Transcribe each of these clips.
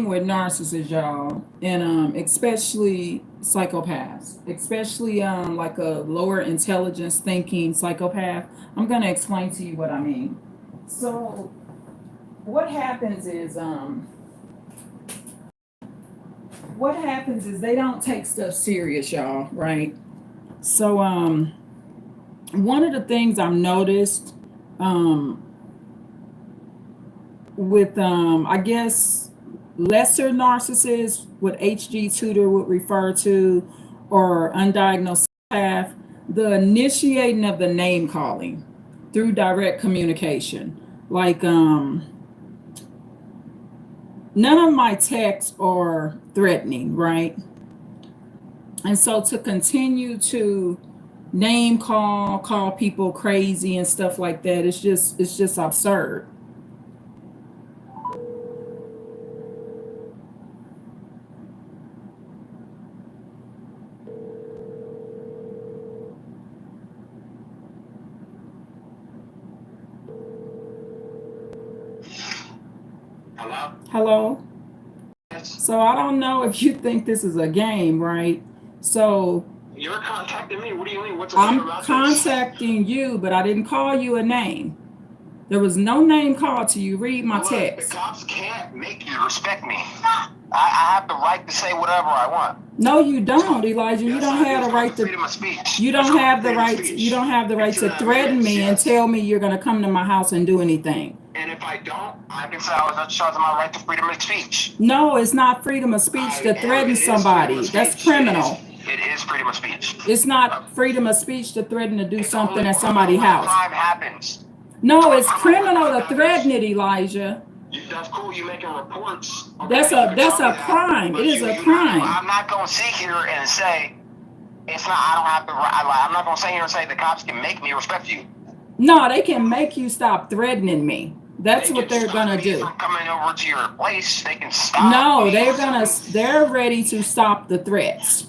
with narcissists, y'all, and especially psychopaths, especially like a lower intelligence thinking psychopath. I'm gonna explain to you what I mean. So what happens is they don't take stuff serious, y'all, right? So one of the things I've noticed um with I guess lesser narcissists, what HG Tudor would refer to, or undiagnosed path, the initiating of the name calling through direct communication. Like none of my texts are threatening, right? And so to continue to call people crazy and stuff like that, it's just absurd. Hello? Hello. Yes. So I don't know if you think this is a game, right? So You're contacting me. What do you mean? What's I'm about this? contacting you, but I didn't call you a name. There was no name called to you. Read my Look, text. the cops can't make you respect me. I have the right to say whatever I want. No, you don't, Elijah. You Yes, don't I do. have It's the called right to. freedom of speech. You It's don't called have the freedom of right. speech. You don't have the right to It's threaten me and yes. tell me you're going to come to my house and do anything. And if I don't, I can say I was exercising my right to freedom of speech. No, it's not freedom of speech to threaten somebody. That's criminal. It is freedom of speech. It's not freedom of speech to threaten to do It's something only at somebody's criminal when house. crime happens. No, it's criminal to threaten it, Elijah. That's cool. You making reports. Okay, That's you a can that's tell me a that, crime. but It is a not. crime. I'm not going to sit here and say it's not. I don't have the right. I'm not going to sit here and say the cops can make me respect you. No, they can make you stop threatening me. That's They what can they're stop gonna me do. from coming over to your place. They can stop. No, me they're ready to stop the threats.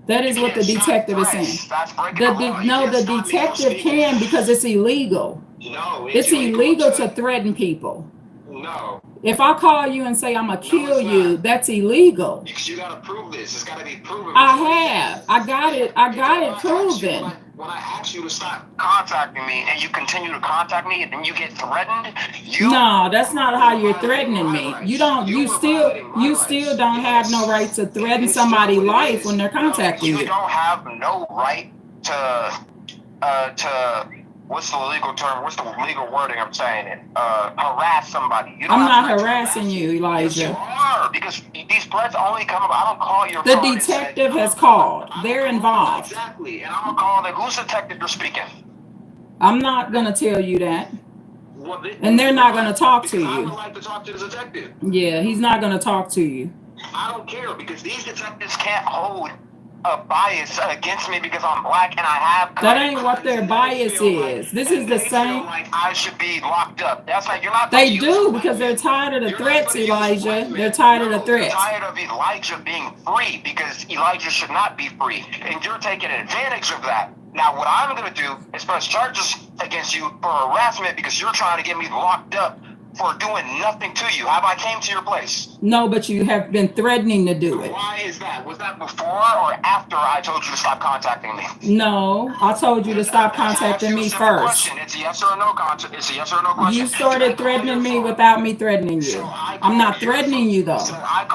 That is You what the can't stop detective is threats. saying. That's breaking the law. You No, can't the stop me from detective speaking. can because it's illegal. No, It's illegal to threaten people. No. If I call you and say I'm gonna kill it's you, not. that's illegal. Because you gotta prove this. It's gotta be proven. I have. I got it. I got it proven. When I ask you to stop contacting me and you continue to contact me and you get threatened, No, that's not how you're threatening me. You don't. You still don't have no right to threaten somebody's life when they're contacting you. You don't have no right to what's the legal term? What's the legal wording I'm saying it? Harass somebody. You don't I'm not have harassing you, Elijah. Yes, you are, because these threats only come up. I don't call your The phone detective has called. They're involved. Exactly, and I'm gonna call them. Who's the detective you're speaking? I'm not gonna tell you that. Well, And they're not gonna talk to I would you. like to talk to the detective. Yeah, he's not gonna talk to you. I don't care, because these detectives can't hold a bias against me because I'm black and I have. That ain't what their bias is. This is the same. Like I should be locked up. That's like you're not. They do because they're tired of the threats, Elijah. They're tired of the threats. They're tired of Elijah being free because Elijah should not be free, and you're taking advantage of that. Now, what I'm going to do is press charges against you for harassment because you're trying to get me locked up for doing nothing to you. Have I came to your place? No, but you have been threatening to do it. Why is that? Was that before or after I told you to stop contacting me? No, I told you to stop contacting me first. It's a yes or no It's a yes or no question. You started threatening me without me threatening you. I'm not threatening you though. So I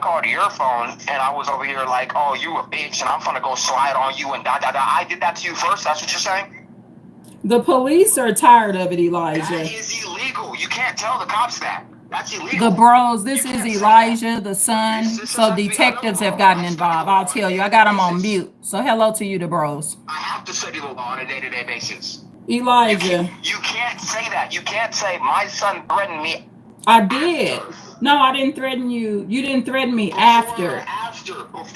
called your phone and I was over here like, oh, you a bitch and I'm gonna go slide on you and da da da. I did that to you first. That's what you're saying? The police are tired of it, Elijah. That is illegal. You can't tell the cops that. That's illegal. The bros, this is Elijah, the son. So detectives have gotten involved. I'll tell you, I got them on mute. So hello to you, the bros. I have to study the law on a day-to-day basis. Elijah. You can't say that. You can't say my son threatened me. I did. No, I didn't threaten you. You didn't threaten me after.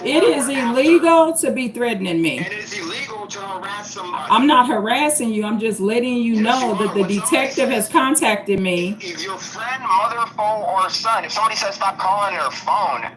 It is illegal to be threatening me. It is illegal to harass somebody. I'm not harassing you. I'm just letting you know that the detective has contacted me. If your friend, mother, phone, or son, if somebody says stop calling their phone,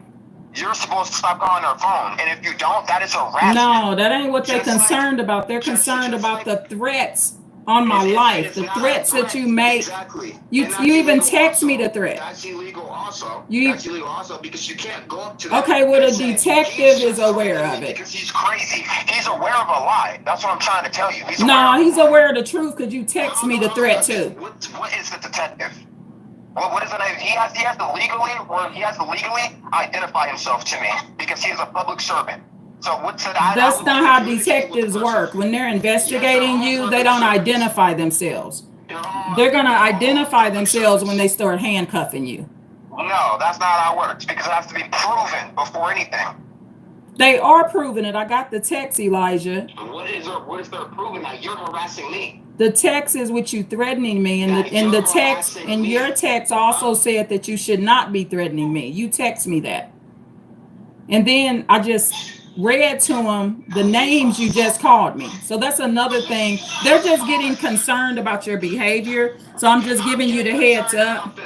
you're supposed to stop calling their phone. And if you don't, that is harassment. No, that ain't what they're concerned about. They're concerned about the threats on my It's life. The not a threats that threat. you make, Exactly. you And that's even illegal text me also. the threat. That's illegal also. You That's illegal also because you can't go up to them okay? Well, and the say, detective he's is just aware threatening of me it. because he's crazy. He's aware of a lie. That's what I'm trying to tell you. He's aware No, of a he's lie. aware of the truth because you text me the threat too. What is the detective? What is it? He has to legally identify himself to me because he's a public servant. So what's it? That's not how detectives work. When they're investigating you, they don't identify themselves. They're going to identify themselves when they start handcuffing you. No, that's not how it works because it has to be proven before anything. They are proving it. I got the text, Elijah. What is there proving that you're harassing me? The text is with you threatening me, and the text and your text also said that you should not be threatening me. You text me that, and then I just read to him the names you just called me. So that's another thing. They're just getting concerned about your behavior. So I'm just giving you the heads up.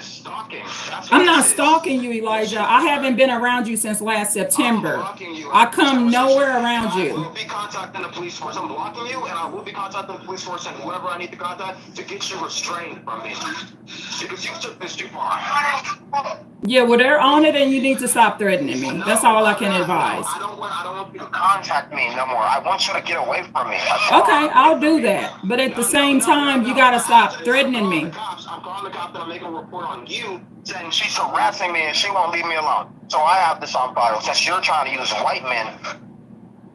I'm not stalking you, Elijah. I haven't been around you since last September. I come nowhere around you. I will be contacting the police force. I'm blocking you, and I will be contacting the police force and whoever I need to contact to get you restrained from me. Because you took this too far. Yeah, well, they're on it, and you need to stop threatening me. That's all I can advise. I don't want you to contact me no more. I want you to get away from me. Okay, I'll do that. But at the same time, you got to stop threatening me. I'm calling the cops and I'm making a report on you saying she's harassing me and she won't leave me alone. So I have this on file since you're trying to use white men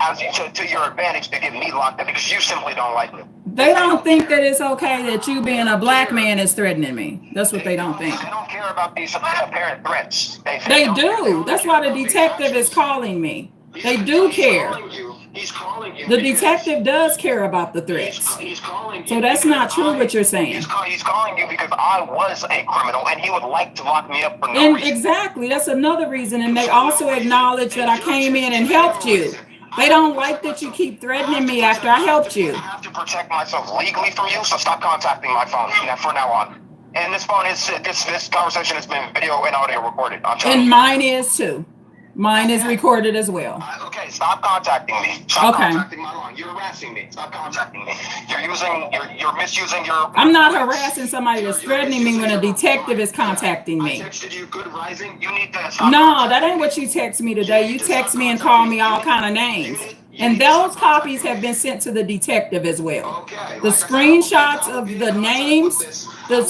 as to your advantage to get me locked up because you simply don't like me. They don't think that it's okay that you being a black man is threatening me. That's what they don't think. They don't care about these apparent threats. They do. That's why the detective is calling me. They do care. He's calling you. The detective does care about the threats. He's calling you. So that's not true what you're saying. He's calling you because I was a criminal and he would like to lock me up for no And reason. exactly, that's another reason. And they also acknowledge that I came in and helped you. They don't like that you keep threatening me after I helped you. I have to protect myself legally from you, so stop contacting my phone from now on. And this phone is this conversation has been video and audio recorded. And mine is too. Mine is recorded as well. Okay, stop contacting me. Stop Okay. contacting my line. You're harassing me. Stop contacting me. You're misusing your. I'm not harassing somebody that's threatening me when a detective is contacting me. I texted you good rising. You need to stop. No, that ain't what you text me today. You text me and call me all kind of names. And those copies have been sent to the detective as well. The screenshots of the names, the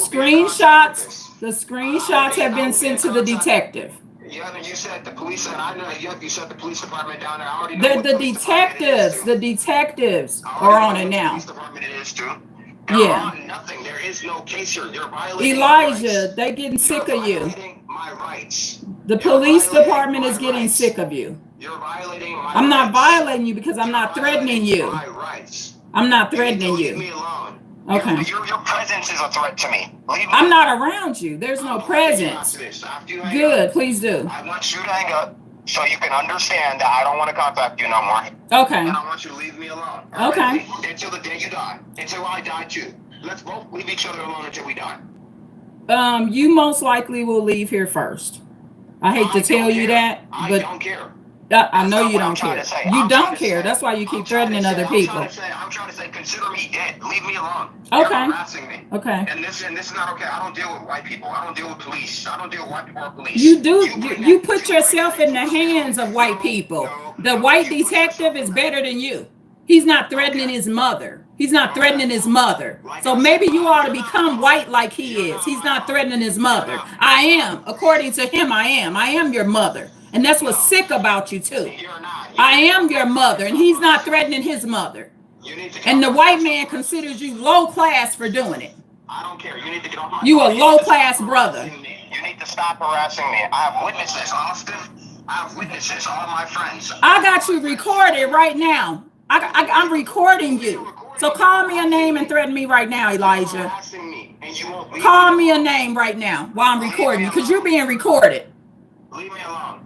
screenshots have been sent to the detective. Yeah, and you said the police, and I know you said the police department down there. I already know The detectives are on it now. Police department it is too. Yeah. On nothing. There is no case here. You're violating Elijah, they getting sick of you. my rights. The police department is getting sick of you. You're violating my I'm not rights. violating you because I'm not threatening you. My rights. I'm not threatening Leave me you. alone. Okay. Your presence is a threat to me. Leave me I'm not around you. There's no presence. Good, please do. I want you to hang up so you can understand that I don't want to contact you no more. Okay. And I want you to leave me alone. Okay. Right? Until the day you die. Until I die too. Let's both leave each other alone until we die. You most likely will leave here first. I hate to tell you that, I but don't care. I know you don't care. You don't care. That's why you keep threatening other people. I'm trying to say, consider me dead. Leave me alone. Okay. You're harassing me. Okay. And this is not okay. I don't deal with white people. I don't deal with police. I don't deal with white people or police. You do. You put yourself in the hands of white people. The white detective is better than you. He's not threatening his mother. He's not threatening his mother. So maybe you ought to become white like he is. He's not threatening his mother. I am. According to him, I am. I am your mother. And that's what's sick about you too. I am your mother, and he's not threatening his mother. And the white man considers you low class for doing it. I don't care. You need to get off my You a low class brother. You need to stop harassing me. I have witnesses, Austin. I have witnesses, all my friends. I got you recorded right now. I'm recording you. So call me a name and threaten me right now, Elijah. Call me a name right now while I'm recording you, because you're being recorded. Leave me alone.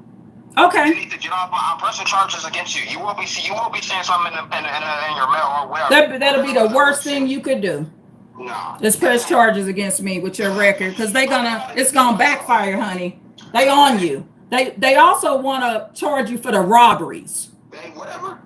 Okay. You need to get off. I'm pressing charges against you. You will be seeing something in your mail or whatever. That'll be the worst thing you could do. No. Is press charges against me with your record, because it's gonna backfire, honey. They on you. They also want to charge you for the robberies. Whatever.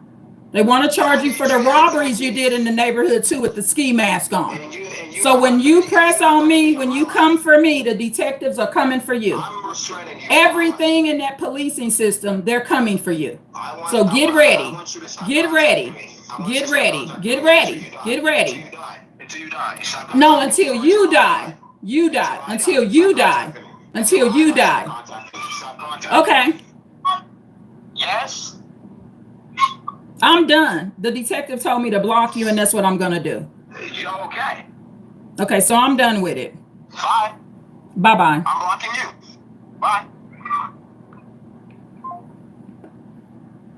They want to charge you for the robberies you did in the neighborhood too with the ski mask on. And you So when you press on me, when you come for me, the detectives are coming for you. I'm restraining you. Everything in that policing system, they're coming for you. I want- So I get want- ready. I want you to stop Get contacting ready. me. I want you Get to ready. stop Get contacting me ready. until you die. Get ready. Until you die. Until you die. You stop No, contacting until me. you die. You die. Until you die. Until you die. Stop contacting me. Okay. Yes? I'm done. The detective told me to block you, and that's what I'm gonna do. Okay. Okay, so I'm done with it. Bye. Bye-bye. I'm blocking you. Bye.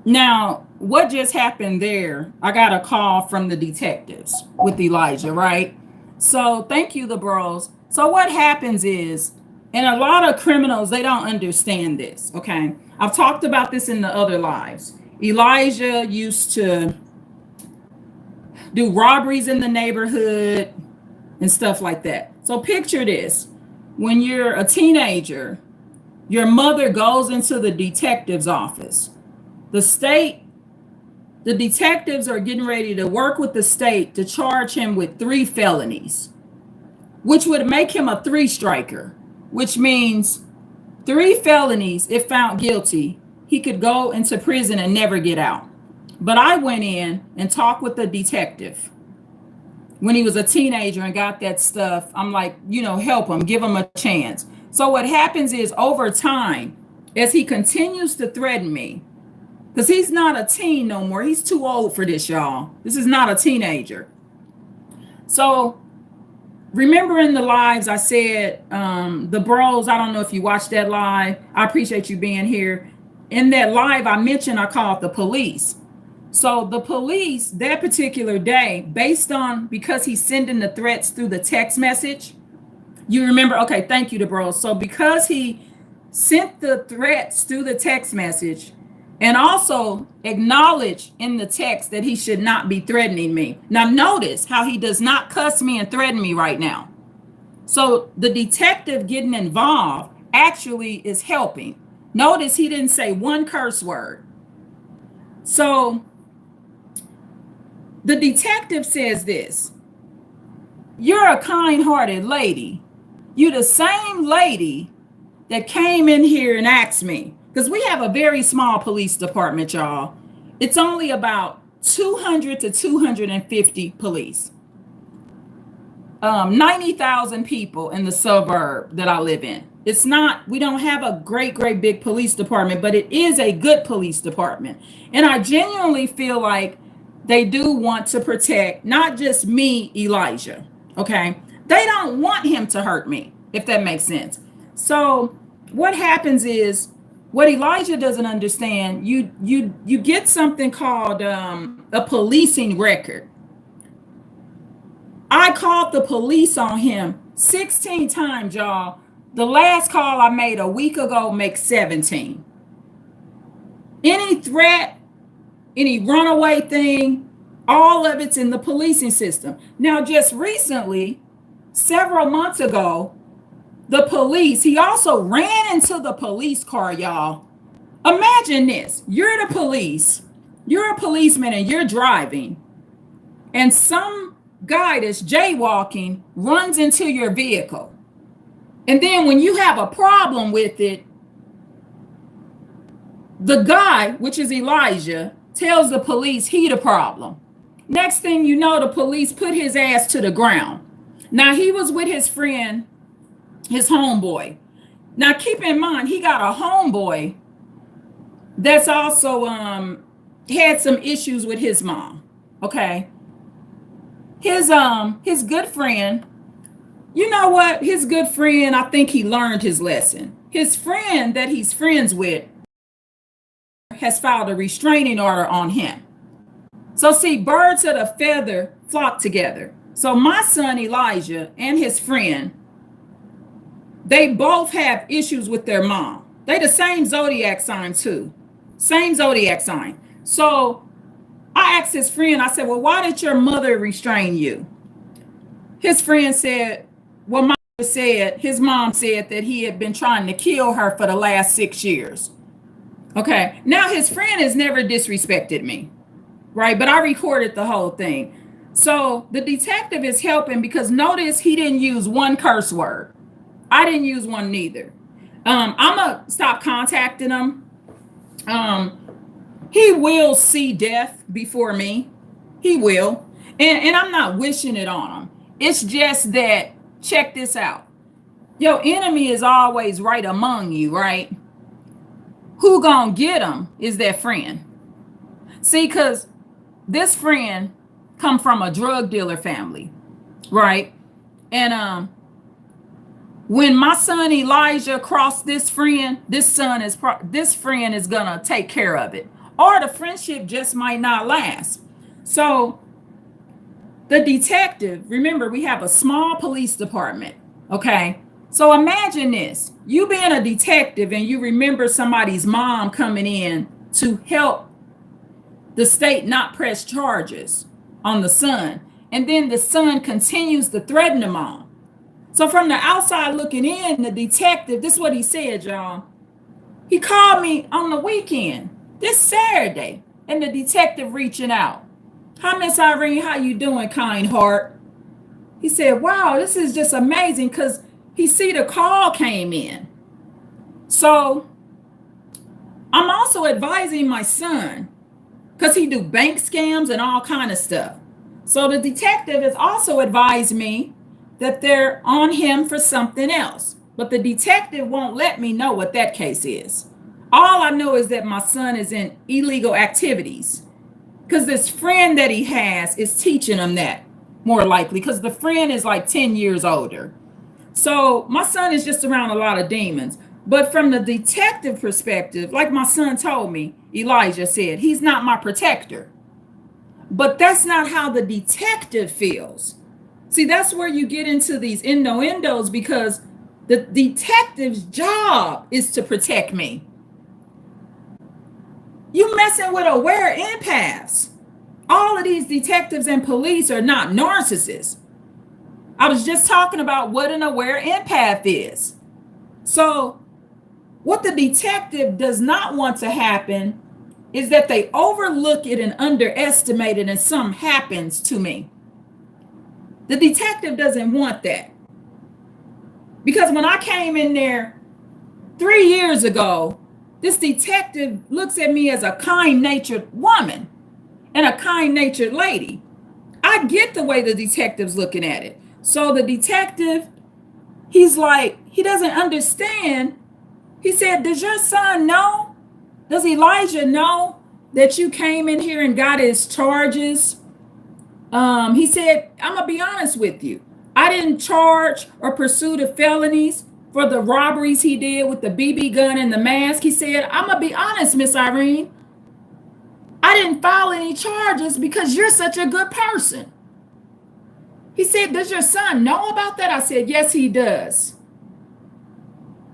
Now, what just happened there? I got a call from the detectives with Elijah, right? So thank you, the bros. So what happens is, and a lot of criminals, they don't understand this, okay? I've talked about this in the other lives. Elijah used to do robberies in the neighborhood and stuff like that. So picture this. When you're a teenager, your mother goes into the detective's office. The detectives are getting ready to work with the state to charge him with 3 felonies, which would make him a 3-striker, which means 3 felonies, if found guilty, he could go into prison and never get out. But I went in and talked with the detective when he was a teenager and got that stuff. I'm like, help him, give him a chance. So what happens is over time, as he continues to threaten me, because he's not a teen no more. He's too old for this, y'all. This is not a teenager. So remember in the lives I said, the bros, I don't know if you watched that live. I appreciate you being here. In that live, I mentioned I called the police. So the police that particular day, because he's sending the threats through the text message, you remember, okay, thank you, the bros. So because he sent the threats through the text message and also acknowledged in the text that he should not be threatening me. Now notice how he does not cuss me and threaten me right now. So the detective getting involved actually is helping. Notice he didn't say one curse word. So the detective says this: you're a kind-hearted lady. You're the same lady that came in here and asked me, because we have a very small police department, y'all. It's only about 200 to 250 police. 90,000 people in the suburb that I live in. We don't have a great big police department, but it is a good police department. And I genuinely feel like they do want to protect not just me, Elijah, okay? They don't want him to hurt me, if that makes sense. So what happens is, what Elijah doesn't understand, you get something called a policing record. I called the police on him 16 times, y'all. The last call I made a week ago makes 17. Any threat, any runaway thing, all of it's in the policing system. Now, just recently, several months ago, the police, he also ran into the police car, y'all. Imagine this. You're the police. You're a policeman and you're driving, and some guy that's jaywalking runs into your vehicle. And then when you have a problem with it, the guy, which is Elijah, tells the police he the problem. Next thing you know, the police put his ass to the ground. Now, he was with his friend, his homeboy. Now, keep in mind, he got a homeboy that's also had some issues with his mom. Okay. His good friend, you know what? His good friend, I think he learned his lesson. His friend that he's friends with has filed a restraining order on him. So see, birds of a feather flock together. So my son Elijah and his friend, they both have issues with their mom. They the same zodiac sign too. Same zodiac sign. So I asked his friend, I said, well, why did your mother restrain you? His friend said, well, his mom said that he had been trying to kill her for the last 6 years. Okay. Now his friend has never disrespected me. right? But I recorded the whole thing. So the detective is helping because notice he didn't use one curse word. I didn't use one neither. I'm gonna stop contacting him. Um, he will see death before me. He will. And I'm not wishing it on him. It's just that, check this out. Your enemy is always right among you, right? Who gonna get him is that friend. See, because this friend come from a drug dealer family, right? And when my son Elijah crossed this friend, this friend is gonna take care of it, or the friendship just might not last. So the detective, remember, we have a small police department, okay? So imagine this, you being a detective and you remember somebody's mom coming in to help the state not press charges on the son, and then the son continues to threaten the mom. So from the outside looking in, the detective, this is what he said, y'all. He called me on the weekend, this Saturday, and the detective reaching out. Hi, Miss Irene, how you doing, kind heart? He said, wow, this is just amazing, because he see the call came in. So I'm also advising my son, because he do bank scams and all kind of stuff. So the detective has also advised me that they're on him for something else. But the detective won't let me know what that case is. All I know is that my son is in illegal activities, because this friend that he has is teaching him that, more likely, because the friend is like 10 years older. So my son is just around a lot of demons. But from the detective perspective, like my son told me, Elijah said, he's not my protector. But that's not how the detective feels. See, that's where you get into these innuendos, because the detective's job is to protect me. You messing with aware empaths. All of these detectives and police are not narcissists. I was just talking about what an aware empath is. So what the detective does not want to happen is that they overlook it and underestimate it and something happens to me. The detective doesn't want that. Because when I came in there 3 years ago, this detective looks at me as a kind-natured woman and a kind-natured lady. I get the way the detective's looking at it. So the detective, he's like, he doesn't understand. He said, does your son know? Does Elijah know that you came in here and got his charges? He said, I'm gonna be honest with you. I didn't charge or pursue the felonies for the robberies he did with the BB gun and the mask. He said, I'm gonna be honest, Miss Irene. I didn't file any charges because you're such a good person. He said, does your son know about that? I said, yes, he does.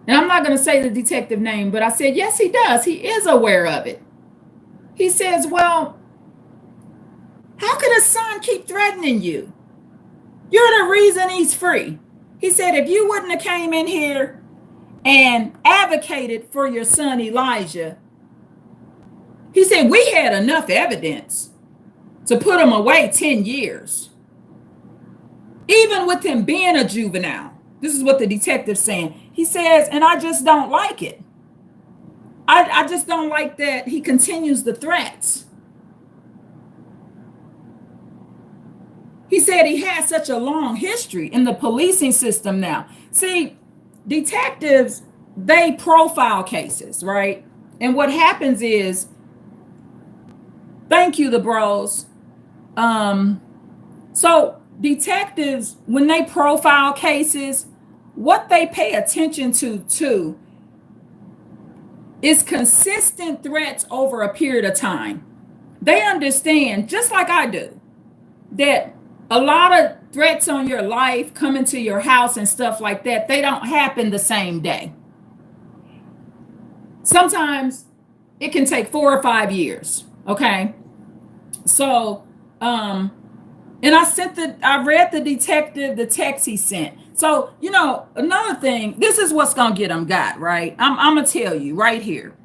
And I'm not going to say the detective name, but I said, yes, he does. He is aware of it. He says, well, how could a son keep threatening you? You're the reason he's free. He said, if you wouldn't have came in here and advocated for your son Elijah, he said, we had enough evidence to put him away 10 years. Even with him being a juvenile. This is what the detective's saying. He says, and I just don't like it. I just don't like that he continues the threats. He said he has such a long history in the policing system now. See, detectives, they profile cases, right? And what happens is, thank you, the bros. So detectives, when they profile cases, what they pay attention to is consistent threats over a period of time. They understand, just like I do, that a lot of threats on your life, coming to your house and stuff like that, they don't happen the same day. Sometimes it can take 4 or 5 years, okay? So, and I read the detective, the text he sent. So, you know, another thing, this is what's going to get him got, right? I'm going to tell you right here.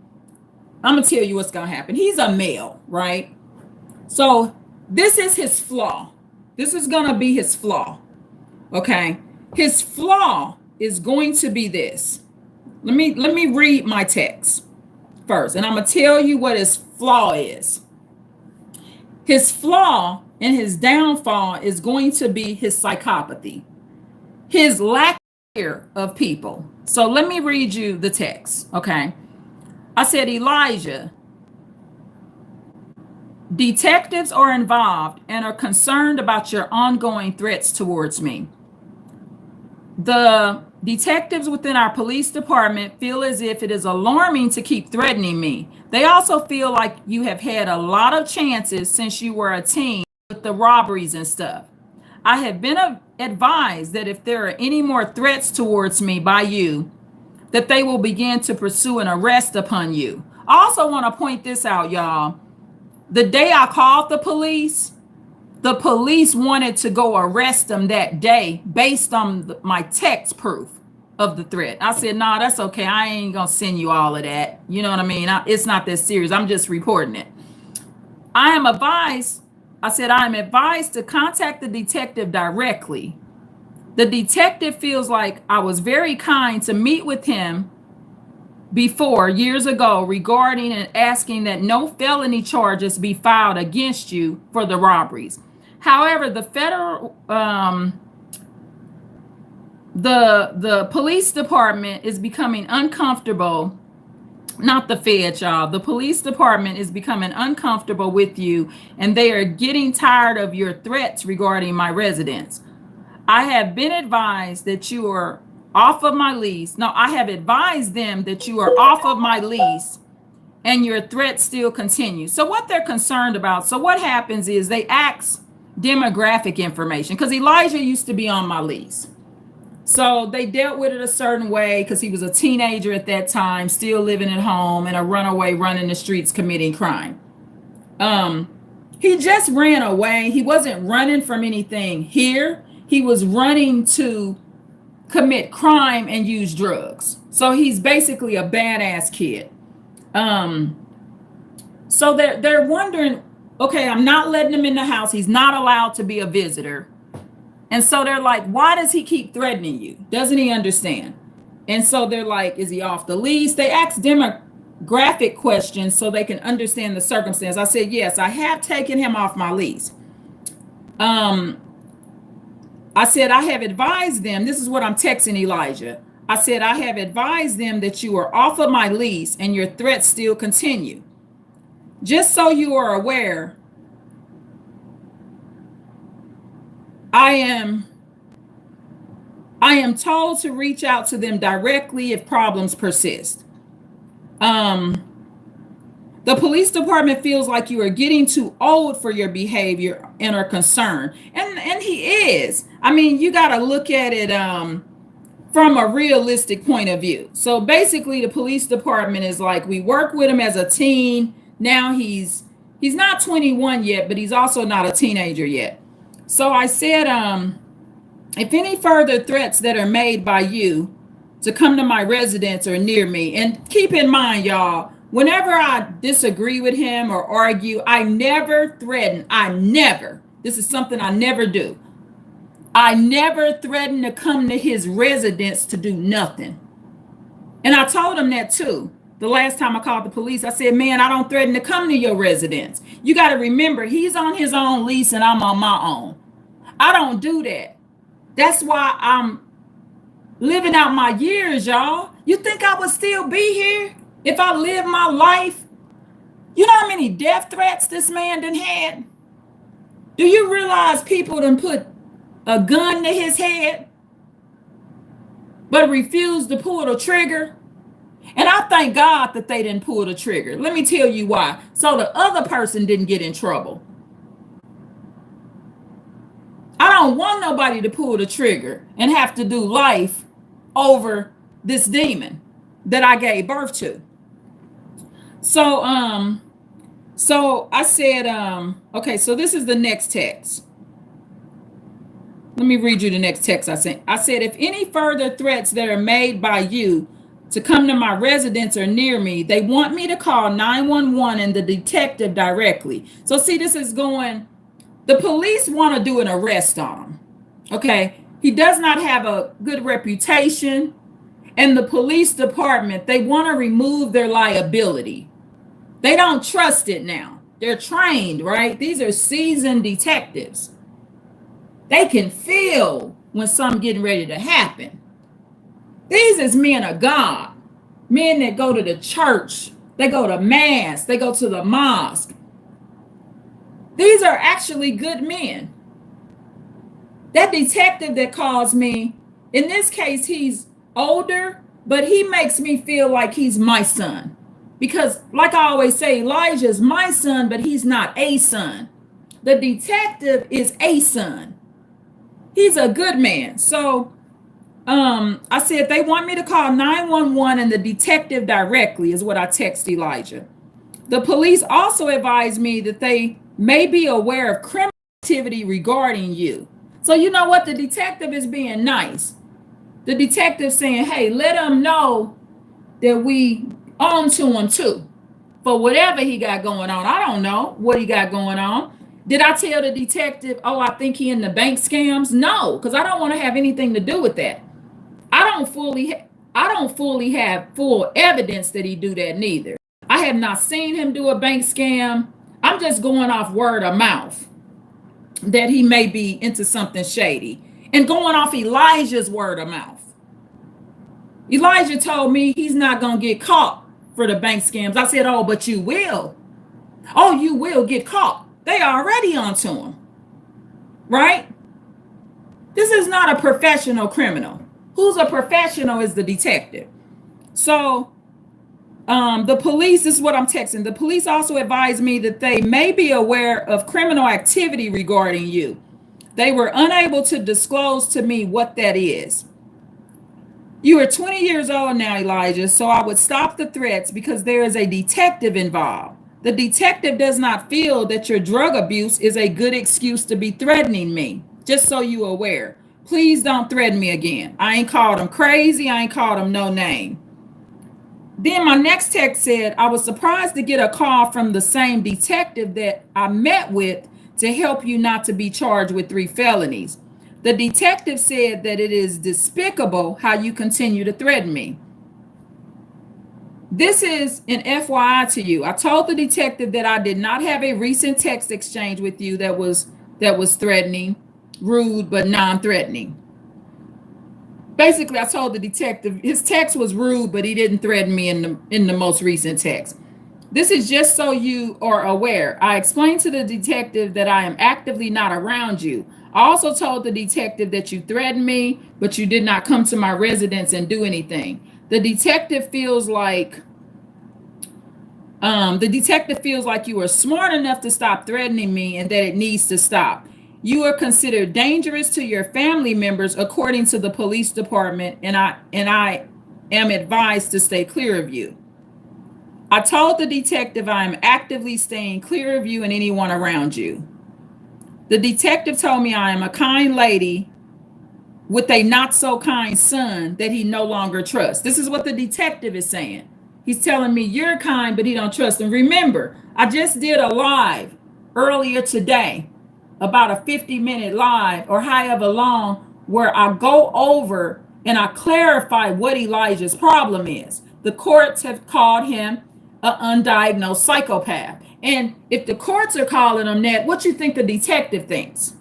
I'm going to tell you what's going to happen. He's a male, right? So this is his flaw. This is going to be his flaw. Okay. His flaw is going to be this. Let me read my text first, and I'm going to tell you what his flaw is. His flaw and his downfall is going to be his psychopathy, his lack of fear of people. So let me read you the text. Okay. I said, Elijah, detectives are involved and are concerned about your ongoing threats towards me. The detectives within our police department feel as if it is alarming to keep threatening me. They also feel like you have had a lot of chances since you were a teen with the robberies and stuff. I have been advised that if there are any more threats towards me by you, that they will begin to pursue an arrest upon you. I also want to point this out, y'all. The day I called the police wanted to go arrest them that day based on my text proof of the threat. I said, nah, that's okay. I ain't going to send you all of that. You know what I mean? It's not that serious. I'm just reporting it. I am advised to contact the detective directly. The detective feels like I was very kind to meet with him before years ago regarding and asking that no felony charges be filed against you for the robberies. However, the federal the police department is becoming uncomfortable. Not the Fed, y'all. The police department is becoming uncomfortable with you, and they are getting tired of your threats regarding my residence. I have been advised that you are off of my lease. No, I have advised them that you are off of my lease and your threats still continue. So what they're concerned about, so what happens is they ask demographic information because Elijah used to be on my lease. So they dealt with it a certain way because he was a teenager at that time, still living at home and a runaway running the streets committing crime. He just ran away. He wasn't running from anything here. He was running to commit crime and use drugs. So he's basically a badass kid. So they're wondering, okay, I'm not letting him in the house. He's not allowed to be a visitor. And so they're like, why does he keep threatening you? Doesn't he understand? And so they're like, is he off the lease? They ask demographic questions so they can understand the circumstance. I said, yes, I have taken him off my lease. I said, I have advised them. This is what I'm texting Elijah. I said, I have advised them that you are off of my lease and your threats still continue. Just so you are aware, I am told to reach out to them directly if problems persist. The police department feels like you are getting too old for your behavior and are concerned. And he is. I mean, you got to look at it from a realistic point of view. So basically, the police department is like, we work with him as a teen. Now he's not 21 yet, but he's also not a teenager yet. So I said, if any further threats that are made by you to come to my residence or near me, and keep in mind, y'all, whenever I disagree with him or argue, I never threaten. This is something I never do. I never threaten to come to his residence to do nothing. And I told him that too. The last time I called the police, I said, man, I don't threaten to come to your residence. You got to remember, he's on his own lease and I'm on my own. I don't do that. That's why I'm living out my years, y'all. You think I would still be here if I lived my life? You know how many death threats this man done had? Do you realize people done put a gun to his head but refused to pull the trigger? And I thank God that they didn't pull the trigger. Let me tell you why. So the other person didn't get in trouble. I don't want nobody to pull the trigger and have to do life over this demon that I gave birth to. So I said, okay, so this is the next text. Let me read you the next text I sent. I said, if any further threats that are made by you to come to my residence or near me, they want me to call 911 and the detective directly. So see, this is going, the police want to do an arrest on him. Okay. He does not have a good reputation. And the police department, they want to remove their liability. They don't trust it now. They're trained, right? These are seasoned detectives. They can feel when something getting ready to happen. These is men of God, men that go to the church, they go to mass, they go to the mosque. These are actually good men. That detective that calls me, in this case, he's older, but he makes me feel like he's my son. Because like I always say, Elijah's my son, but he's not a son. The detective is a son. He's a good man. So I said they want me to call 911 and the detective directly is what I text Elijah. The police also advised me that they may be aware of criminal activity regarding you. So you know what? The detective is being nice. The detective saying, hey, let him know that we on to him too. For whatever he got going on. I don't know what he got going on. Did I tell the detective, oh, I think he in the bank scams? No, because I don't want to have anything to do with that. I don't fully have full evidence that he do that neither. I have not seen him do a bank scam. I'm just going off word of mouth that he may be into something shady and going off Elijah's word of mouth. Elijah told me he's not going to get caught for the bank scams. I said, oh, but you will. Oh, you will get caught. They already onto him, right? This is not a professional criminal. Who's a professional is the detective. So the police, this is what I'm texting. The police also advised me that they may be aware of criminal activity regarding you. They were unable to disclose to me what that is. You are 20 years old now, Elijah, so I would stop the threats because there is a detective involved. The detective does not feel that your drug abuse is a good excuse to be threatening me, just so you are aware. Please don't threaten me again. I ain't called him crazy. I ain't called him no name. Then my next text said, I was surprised to get a call from the same detective that I met with to help you not to be charged with 3 felonies. The detective said that it is despicable how you continue to threaten me. This is an FYI to you. I told the detective that I did not have a recent text exchange with you that was threatening, rude, but non-threatening. Basically, I told the detective his text was rude, but he didn't threaten me in the most recent text. This is just so you are aware. I explained to the detective that I am actively not around you. I also told the detective that you threatened me, but you did not come to my residence and do anything. The detective feels like you are smart enough to stop threatening me and that it needs to stop. You are considered dangerous to your family members according to the police department, and I am advised to stay clear of you. I told the detective I am actively staying clear of you and anyone around you. The detective told me I am a kind lady with a not so kind son that he no longer trusts. This is what the detective is saying. He's telling me you're kind, but he don't trust him. Remember, I just did a live earlier today, about a 50-minute live or however long, where I go over and I clarify what Elijah's problem is. The courts have called him an undiagnosed psychopath. And if the courts are calling him that, what you think the detective thinks?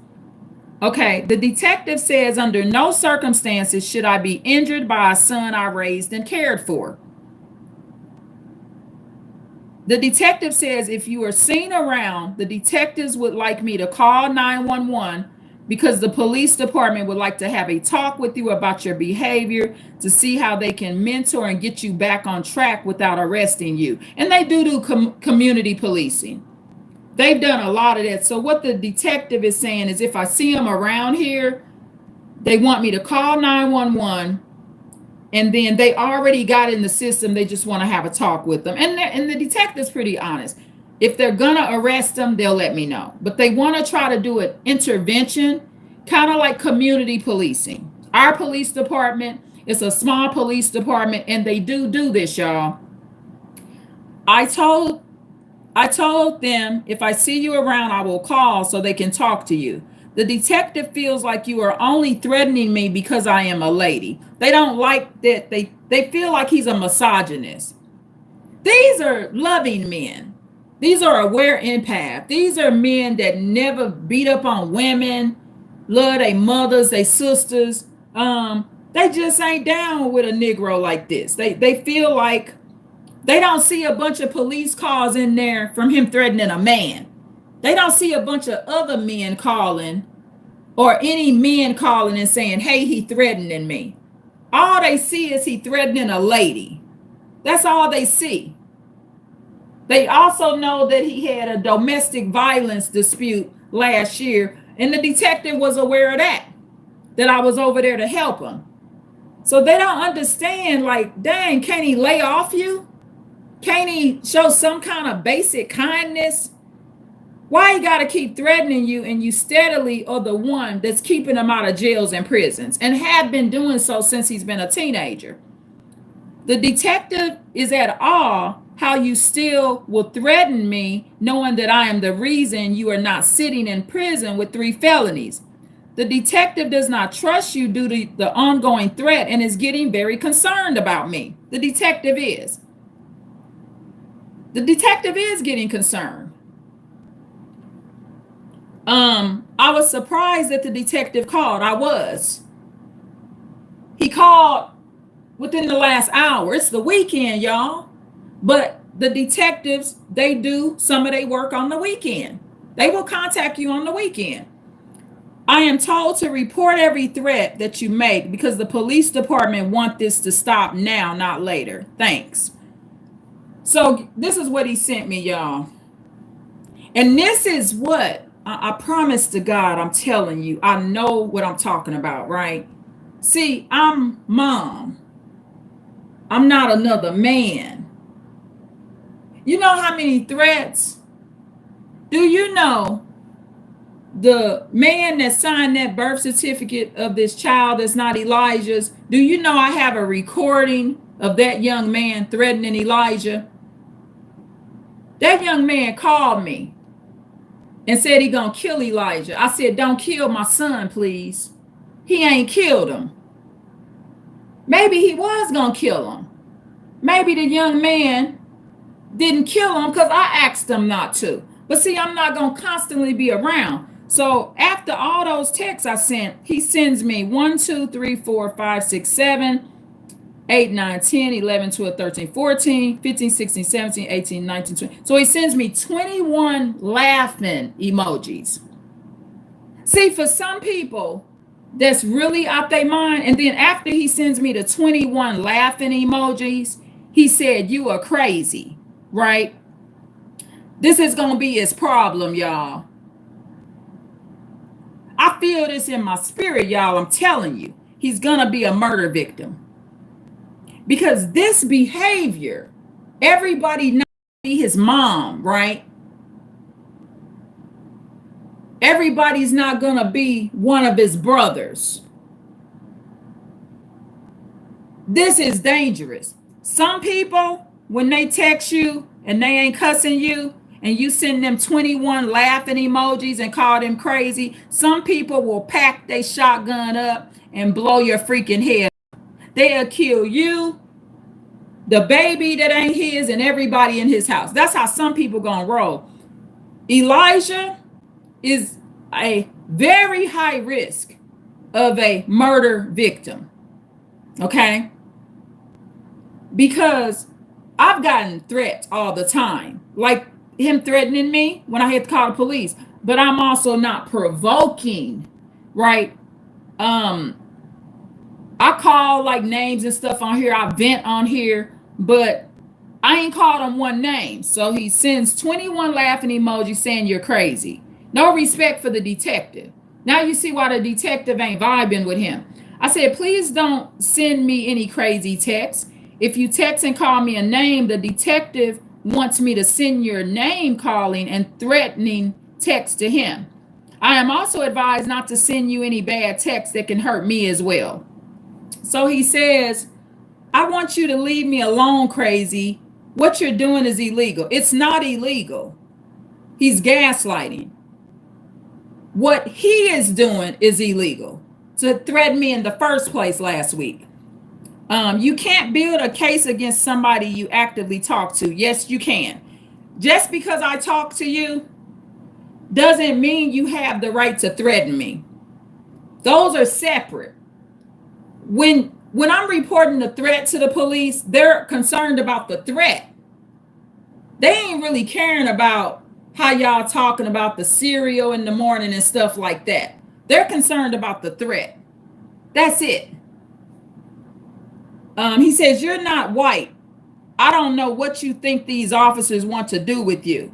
Okay, the detective says under no circumstances should I be injured by a son I raised and cared for. The detective says if you are seen around, the detectives would like me to call 911 because the police department would like to have a talk with you about your behavior to see how they can mentor and get you back on track without arresting you. And they do community policing. They've done a lot of that. So what the detective is saying is if I see them around here, they want me to call 911. And then they already got in the system. They just want to have a talk with them. And the detective's pretty honest. If they're going to arrest them, they'll let me know. But they want to try to do an intervention, kind of like community policing. Our police department It's a small police department, and they do this, y'all. I told I told them if I see you around, I will call so they can talk to you. The detective feels like you are only threatening me because I am a lady. They don't like that. They feel like he's a misogynist. These are loving men. These are aware empath. These are men that never beat up on women, love their mothers, their sisters. They just ain't down with a Negro like this. They feel like they don't see a bunch of police calls in there from him threatening a man. They don't see a bunch of other men calling or any men calling and saying, hey, he threatening me. All they see is he threatening a lady. That's all they see. They also know that he had a domestic violence dispute last year, and the detective was aware of that I was over there to help him. So they don't understand, like, dang, can't he lay off you? Can't he show some kind of basic kindness? Why he got to keep threatening you, and you steadily are the one that's keeping him out of jails and prisons, and have been doing so since he's been a teenager? The detective is at awe how you still will threaten me, knowing that I am the reason you are not sitting in prison with 3 felonies. The detective does not trust you due to the ongoing threat and is getting very concerned about me. The detective is. The detective is getting concerned. I was surprised that the detective called. I was. He called within the last hour. It's the weekend, y'all. But the detectives, they do some of their work on the weekend. They will contact you on the weekend. I am told to report every threat that you make because the police department want this to stop now, not later. Thanks. So this is what he sent me, y'all. And this is what I promise to God, I'm telling you, I know what I'm talking about, right? See, I'm mom. I'm not another man. You know how many threats? Do you know the man that signed that birth certificate of this child that's not Elijah's? Do you know I have a recording of that young man threatening Elijah? That young man called me and said he gonna kill Elijah. I said, don't kill my son, please. He ain't killed him. Maybe he was gonna kill him. Maybe the young man didn't kill him because I asked him not to. But see, I'm not gonna constantly be around. So after all those texts I sent, he sends me 1, 2, 3, 4, 5, 6, 7, 8, 9, 10, 11, 12, 13, 14, 15, 16, 17, 18, 19, 20. So he sends me 21 laughing emojis. See, for some people, that's really out their mind. And then after he sends me the 21 laughing emojis, he said, you are crazy, right? This is going to be his problem, y'all. I feel this in my spirit, y'all. I'm telling you, he's going to be a murder victim. Because this behavior, everybody knows be his mom, right? Everybody's not going to be one of his brothers. This is dangerous. Some people, when they text you and they ain't cussing you, and you send them 21 laughing emojis and call them crazy, some people will pack their shotgun up and blow your freaking head. They'll kill you, the baby that ain't his, and everybody in his house. That's how some people gonna roll. Elijah is a very high risk of a murder victim. Okay? Because I've gotten threats all the time. Like him threatening me when I had to call the police. But I'm also not provoking, right? I call like names and stuff on here. I vent on here, but I ain't called him one name. So he sends 21 laughing emojis saying you're crazy. No respect for the detective. Now you see why the detective ain't vibing with him. I said, please don't send me any crazy texts. If you text and call me a name, the detective wants me to send your name calling and threatening text to him. I am also advised not to send you any bad text that can hurt me as well. So he says, I want you to leave me alone, crazy. What you're doing is illegal. It's not illegal. He's gaslighting. What he is doing is illegal, to threaten me in the first place last week. You can't build a case against somebody you actively talk to. Yes, you can. Just because I talk to you doesn't mean you have the right to threaten me. Those are separate. When I'm reporting the threat to the police, they're concerned about the threat. They ain't really caring about how y'all talking about the cereal in the morning and stuff like that. They're concerned about the threat. That's it. He says, you're not white. I don't know what you think these officers want to do with you.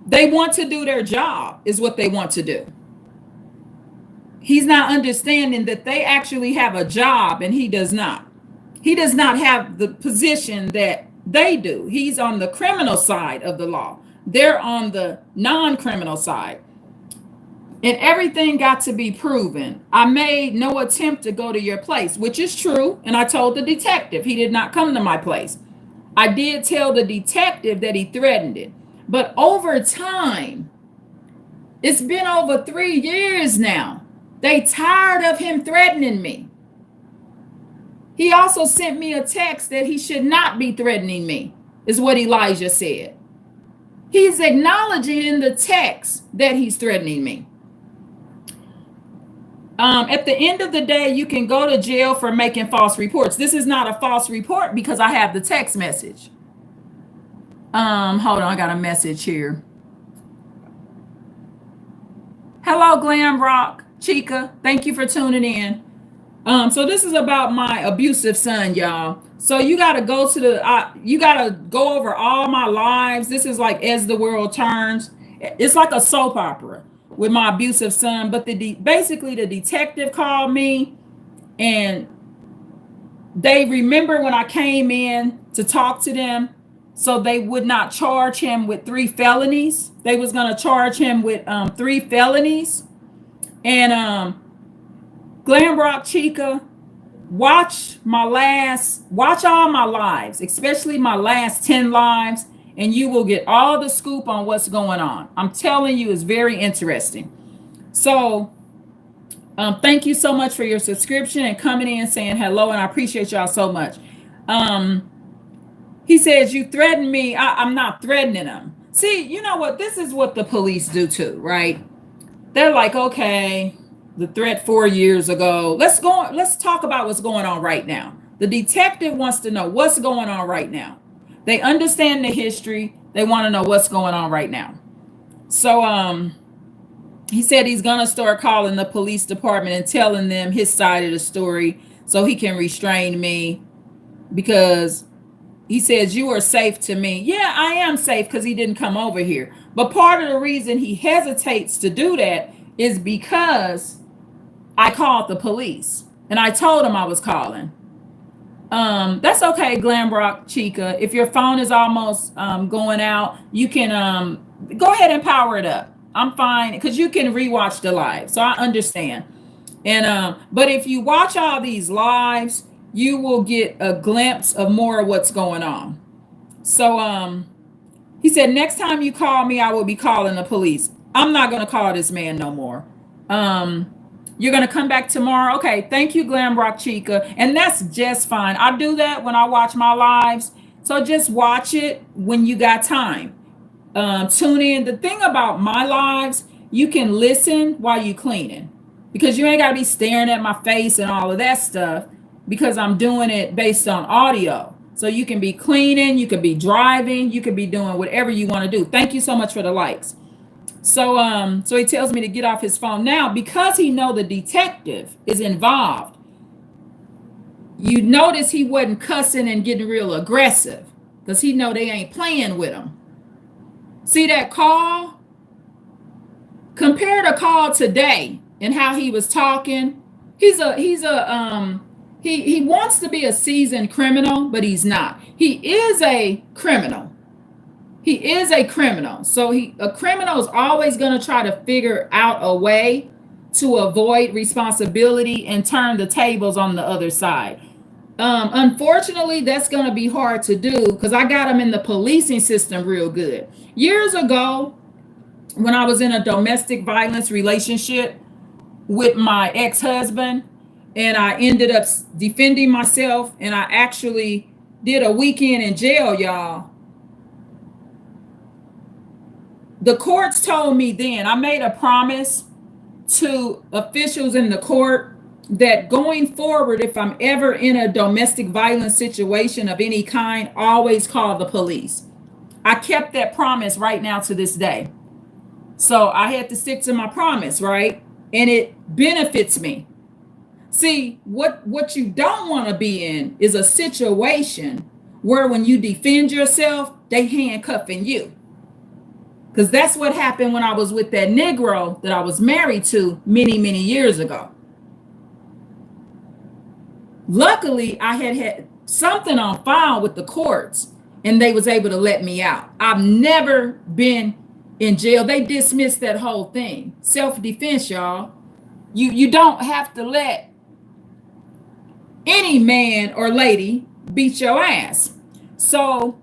They want to do their job, is what they want to do. He's not understanding that they actually have a job and he does not. He does not have the position that they do. He's on the criminal side of the law. They're on the non-criminal side. And everything got to be proven. I made no attempt to go to your place, which is true. And I told the detective he did not come to my place. I did tell the detective that he threatened it. But over time, it's been over 3 years now. They tired of him threatening me. He also sent me a text that he should not be threatening me, is what Elijah said. He's acknowledging in the text that he's threatening me. At the end of the day, you can go to jail for making false reports. This is not a false report because I have the text message. Hold on, I got a message here. Hello, Glam Rock, Chica. Thank you for tuning in. So this is about my abusive son, y'all. So you got to go to you got to go over all my lives. This is like As the World Turns. It's like a soap opera with my abusive son. But basically the detective called me and they remember when I came in to talk to them. So they would not charge him with 3 felonies. They was going to charge him with 3 felonies. And Glam Rock Chica, watch all my lives, especially my last 10 lives, and you will get all the scoop on what's going on. I'm telling you, it's very interesting. So thank you so much for your subscription and coming in and saying hello, and I appreciate y'all so much. He says, you threaten me. I'm not threatening him. See, you know what? This is what the police do too, right? They're like, okay, the threat 4 years ago. Let's talk about what's going on right now. The detective wants to know what's going on right now. They understand the history. They want to know what's going on right now. So he said he's going to start calling the police department and telling them his side of the story so he can restrain me, because he says, you are safe to me. Yeah, I am safe because he didn't come over here. But part of the reason he hesitates to do that is because I called the police and I told him I was calling. That's okay, Glam Rock Chica. If your phone is almost going out, you can go ahead and power it up. I'm fine because you can rewatch the live. So I understand. And but if you watch all these lives, you will get a glimpse of more of what's going on. So he said, next time you call me, I will be calling the police. I'm not going to call this man no more. You're going to come back tomorrow. Okay. Thank you, Glam Rock Chica. And that's just fine. I do that when I watch my lives. So just watch it when you got time. Tune in. The thing about my lives, you can listen while you cleaning, because you ain't got to be staring at my face and all of that stuff, because I'm doing it based on audio. So you can be cleaning, you could be driving, you could be doing whatever you want to do. Thank you so much for the likes. So so he tells me to get off his phone now because he know the detective is involved. You notice he wasn't cussing and getting real aggressive because he know they ain't playing with him. See that call? Compare the call today and how he was talking. He wants to be a seasoned criminal, but he's not. He is a criminal. He is a criminal. So a criminal is always going to try to figure out a way to avoid responsibility and turn the tables on the other side. Unfortunately, that's going to be hard to do because I got them in the policing system real good. Years ago, when I was in a domestic violence relationship with my ex-husband, and I ended up defending myself, and I actually did a weekend in jail, y'all. The courts told me then, I made a promise to officials in the court that going forward, if I'm ever in a domestic violence situation of any kind, always call the police. I kept that promise right now to this day. So I had to stick to my promise, right? And it benefits me. See, what you don't want to be in is a situation where when you defend yourself, they handcuffing you. Because that's what happened when I was with that Negro that I was married to many, many years ago. Luckily, I had something on file with the courts and they was able to let me out. I've never been in jail. They dismissed that whole thing. Self-defense, y'all. You don't have to let any man or lady beat your ass. So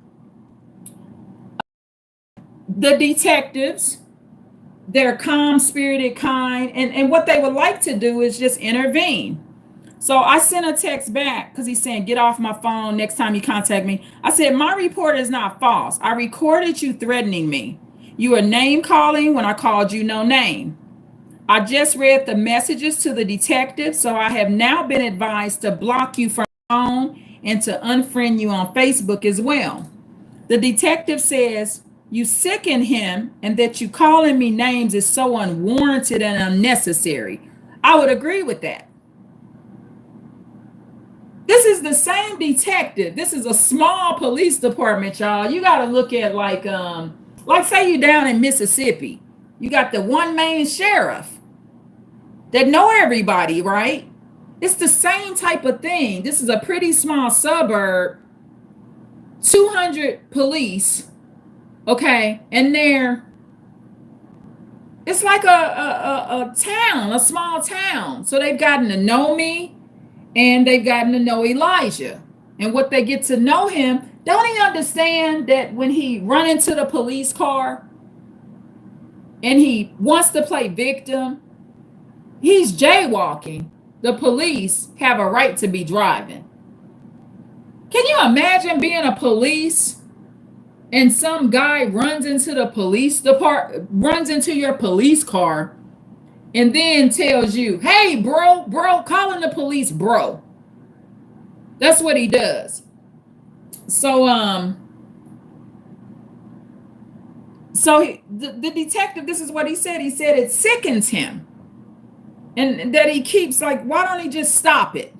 the detectives, they're calm spirited, kind, and what they would like to do is just intervene. So I sent a text back because he's saying, get off my phone next time you contact me. I said, my report is not false. I recorded you threatening me. You were name calling when I called you no name. I just read the messages to the detective, so I have now been advised to block you from the phone and to unfriend you on Facebook as well. The detective says you sicken him and that you calling me names is so unwarranted and unnecessary. I would agree with that. This is the same detective. This is a small police department, y'all. You got to look at like say you down in Mississippi. You got the one main sheriff that know everybody, right? It's the same type of thing. This is a pretty small suburb, 200 police, okay? And it's like a town, a small town. So they've gotten to know me. And they've gotten to know Elijah. And what they get to know him, don't he understand that when he run into the police car and he wants to play victim, he's jaywalking. The police have a right to be driving. Can you imagine being a police and some guy runs into the police department, runs into your police car, and then tells you, hey, bro, calling the police, bro. That's what he does. So, the detective, this is what he said. He said it sickens him. And that he keeps like, why don't he just stop it?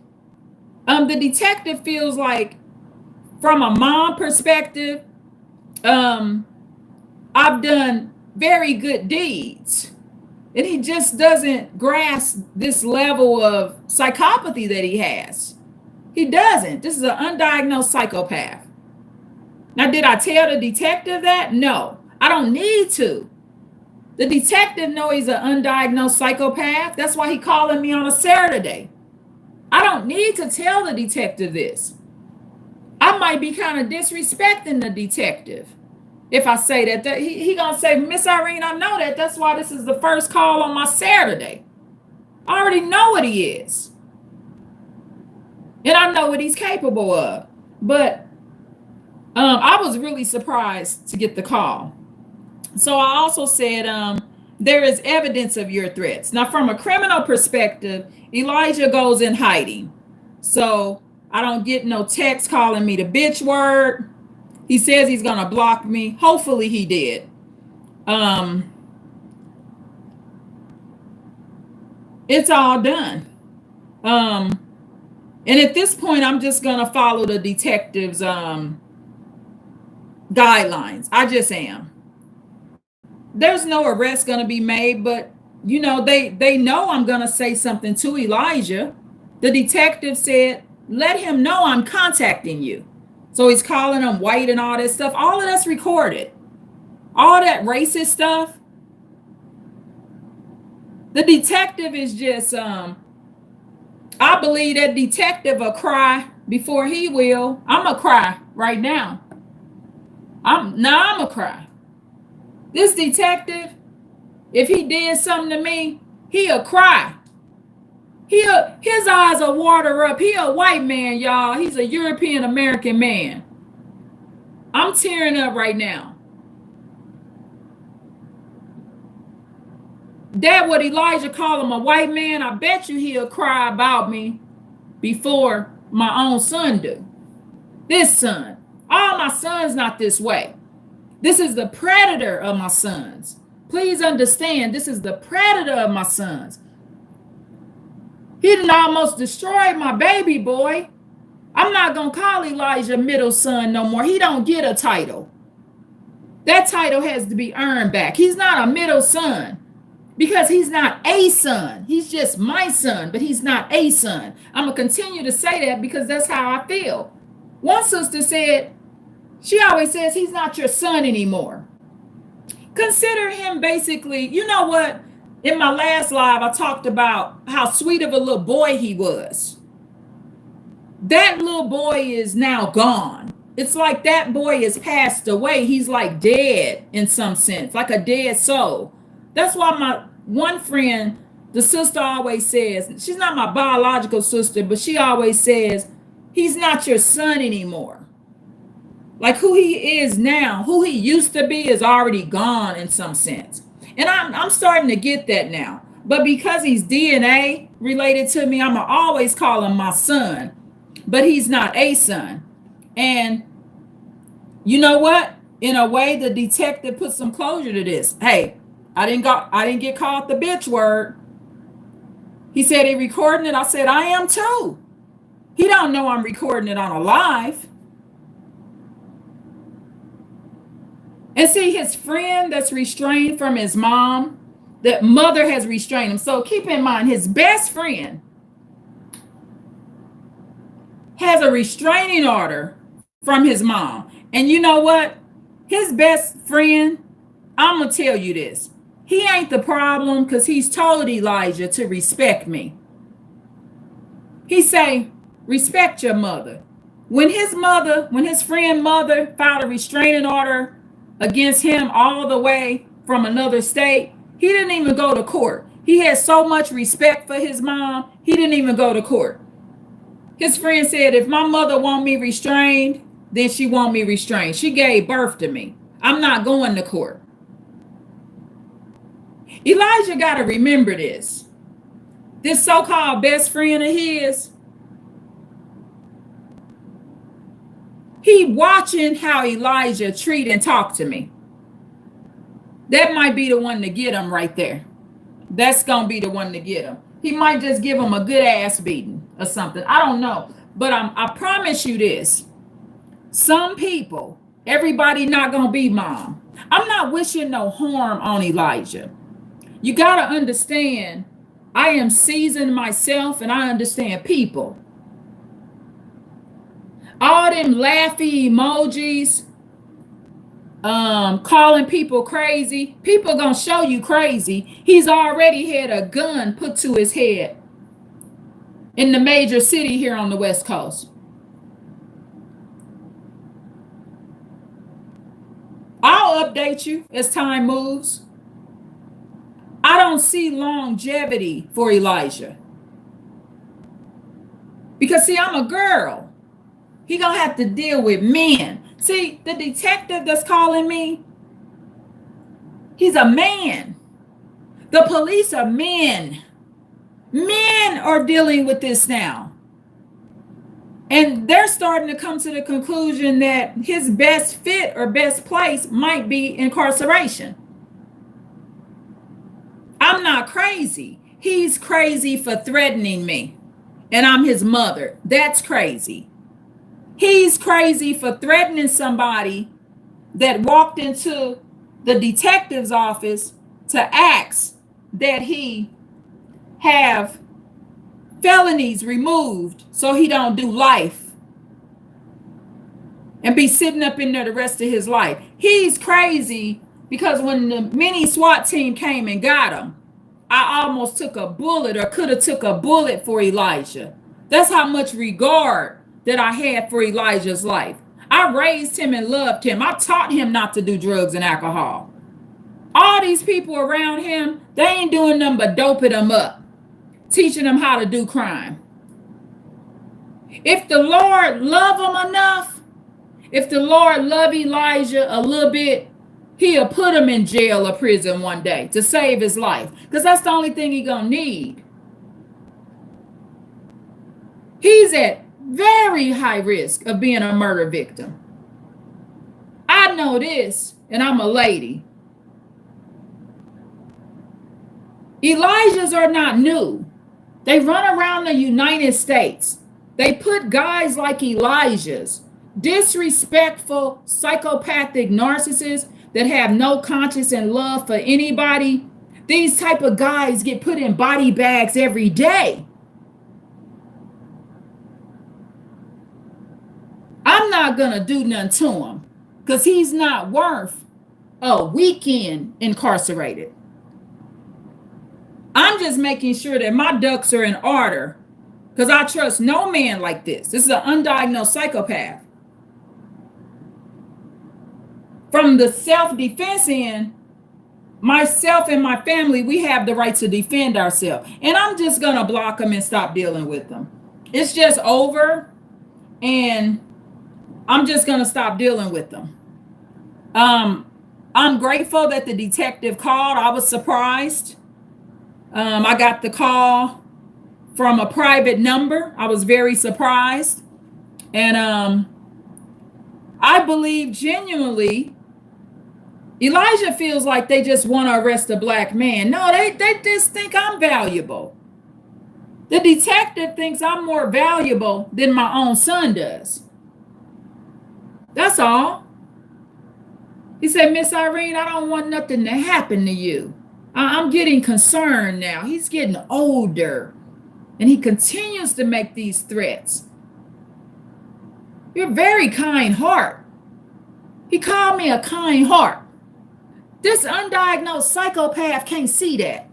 The detective feels like, from a mom perspective, I've done very good deeds. And he just doesn't grasp this level of psychopathy that he has. He doesn't. This is an undiagnosed psychopath. Now, did I tell the detective that? No, I don't need to. The detective knows he's an undiagnosed psychopath. That's why he calling me on a Saturday. I don't need to tell the detective this. I might be kind of disrespecting the detective. If I say that he gonna say, Miss Irene, I know that. That's why this is the first call on my Saturday. I already know what he is. And I know what he's capable of. But I was really surprised to get the call. So I also said, there is evidence of your threats. Now, from a criminal perspective, Elijah goes in hiding. So I don't get no text calling me the bitch word. He says he's going to block me. Hopefully he did. It's all done. And at this point, I'm just going to follow the detective's guidelines. I just am. There's no arrest going to be made, but, you know, they know I'm going to say something to Elijah. The detective said, let him know I'm contacting you. So he's calling him white and all that stuff. All of that's recorded. All that racist stuff. The detective is just, I believe that detective will cry before he will. I'ma cry right now. I'ma cry. This detective, if he did something to me, he'll cry. His eyes will water up. He a white man, y'all. He's a European American man. I'm tearing up right now. That what Elijah called him, a white man, I bet you he'll cry about me before my own son do. This son. All my sons not this way. This is the predator of my sons. Please understand, this is the predator of my sons. He done almost destroyed my baby boy. I'm not going to call Elijah middle son no more. He don't get a title. That title has to be earned back. He's not a middle son because he's not a son. He's just my son, but he's not a son. I'm going to continue to say that because that's how I feel. One sister said, she always says he's not your son anymore. Consider him basically, you know what? In my last live, I talked about how sweet of a little boy he was. That little boy is now gone. It's like that boy has passed away. He's like dead in some sense, like a dead soul. That's why my one friend, the sister always says, she's not my biological sister, but she always says, he's not your son anymore. Like who he is now, who he used to be is already gone in some sense. And I'm starting to get that now. But because he's DNA related to me, I'm going to always call him my son. But he's not a son. And you know what? In a way, the detective put some closure to this. Hey, I didn't get caught the bitch word. He said he recording it. I said, I am too. He don't know I'm recording it on a live. And see, his friend that's restrained from his mom, that mother has restrained him. So keep in mind, his best friend has a restraining order from his mom. And you know what? His best friend, I'm going to tell you this. He ain't the problem because he's told Elijah to respect me. He say, respect your mother. When his friend mother filed a restraining order against him all the way from another state, he didn't even go to court. He had so much respect for his mom, he didn't even go to court. His friend said, if my mother want me restrained, then she want me restrained. She gave birth to me. I'm not going to court. Elijah got to remember this. This so-called best friend of his, he watching how Elijah treat and talk to me. That might be the one to get him right there. That's going to be the one to get him. He might just give him a good ass beating or something. I don't know. But I promise you this. Some people, everybody not going to be mom. I'm not wishing no harm on Elijah. You got to understand, I am seasoned myself and I understand people. All them laughy emojis, calling people crazy. People gonna show you crazy. He's already had a gun put to his head in the major city here on the West Coast. I'll update you as time moves. I don't see longevity for Elijah. Because see, I'm a girl. He gonna have to deal with men. See, the detective that's calling me, he's a man. The police are men. Men are dealing with this now. And they're starting to come to the conclusion that his best fit or best place might be incarceration. I'm not crazy. He's crazy for threatening me. And I'm his mother. That's crazy. He's crazy for threatening somebody that walked into the detective's office to ask that he have felonies removed so he don't do life and be sitting up in there the rest of his life. He's crazy because when the mini SWAT team came and got him, I almost took a bullet or could have took a bullet for Elijah. That's how much regard that I had for Elijah's life. I raised him and loved him. I taught him not to do drugs and alcohol. All these people around him, they ain't doing nothing but doping them up, teaching them how to do crime. If the Lord love him enough, if the Lord love Elijah a little bit, he'll put him in jail or prison one day to save his life, because that's the only thing he gonna need. He's at very high risk of being a murder victim. I know this, and I'm a lady. Elijahs are not new. They run around the United States. They put guys like Elijahs, disrespectful, psychopathic narcissists that have no conscience and love for anybody. These type of guys get put in body bags every day. I'm not gonna do nothing to him because he's not worth a weekend incarcerated. I'm just making sure that my ducks are in order, because I trust no man like this. This is an undiagnosed psychopath. From the self-defense end, myself and my family, we have the right to defend ourselves. And I'm just going to block them and stop dealing with them. It's just over, and I'm just going to stop dealing with them. I'm grateful that the detective called. I was surprised. I got the call from a private number. I was very surprised. And I believe genuinely Elijah feels like they just want to arrest a black man. No, they just think I'm valuable. The detective thinks I'm more valuable than my own son does. That's all. He said, Miss Irene, I don't want nothing to happen to you. I'm getting concerned now. He's getting older, and he continues to make these threats. You're a very kind heart. He called me a kind heart. This undiagnosed psychopath can't see that.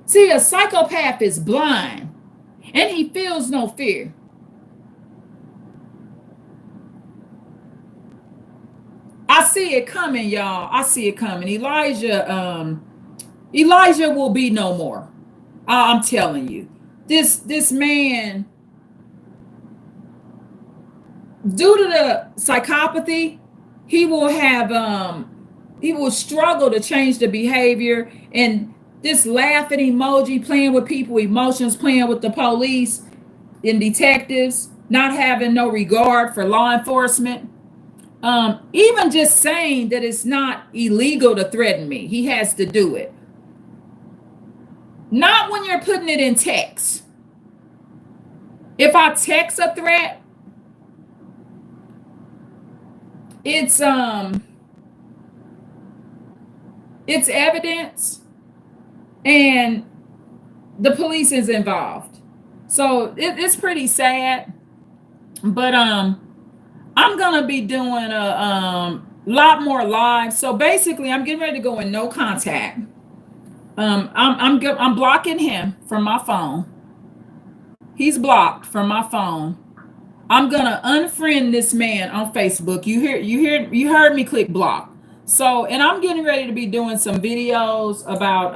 See, a psychopath is blind, and he feels no fear. I see it coming, y'all. I see it coming. Elijah will be no more. I'm telling you. This man, due to the psychopathy, he will struggle to change the behavior, and this laughing emoji, playing with people's emotions, playing with the police and detectives, not having no regard for law enforcement. Even just saying that it's not illegal to threaten me, he has to do it. Not when you're putting it in text. If I text a threat, it's evidence, and the police is involved. So it's pretty sad. But I'm gonna be doing a lot more lives. So basically, I'm getting ready to go in no contact. I'm blocking him from my phone. He's blocked from my phone. I'm gonna unfriend this man on Facebook. You heard me click block. So, and I'm getting ready to be doing some videos about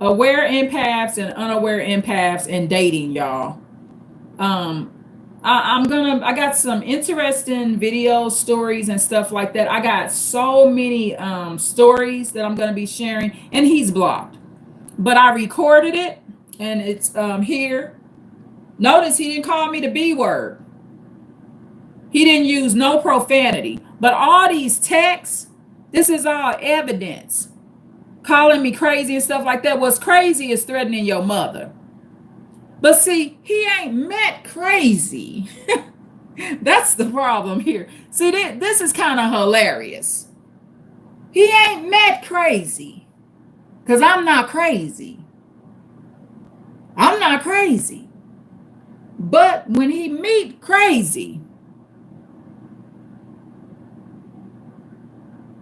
aware empaths and unaware empaths and dating, y'all. I got some interesting videos, stories, and stuff like that. I got so many stories that I'm gonna be sharing, and he's blocked. But I recorded it, and it's here. Notice he didn't call me the B word. He didn't use no profanity. But all these texts, this is all evidence. Calling me crazy and stuff like that. What's crazy is threatening your mother. But see, he ain't met crazy. That's the problem here. See, this is kind of hilarious. He ain't met crazy. Because I'm not crazy. I'm not crazy. But when he meet crazy,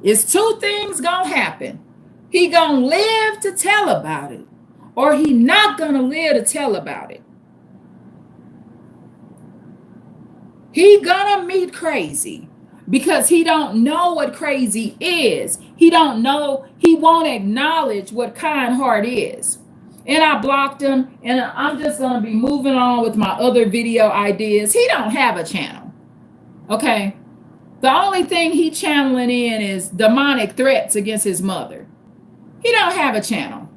it's two things gonna happen. He gonna live to tell about it, or he not gonna live to tell about it. He gonna meet crazy because he don't know what crazy is. He don't know, he won't acknowledge what kind heart is. And I blocked him, and I'm just gonna be moving on with my other video ideas. He don't have a channel. Okay. The only thing he channeling in is demonic threats against his mother. He don't have a channel.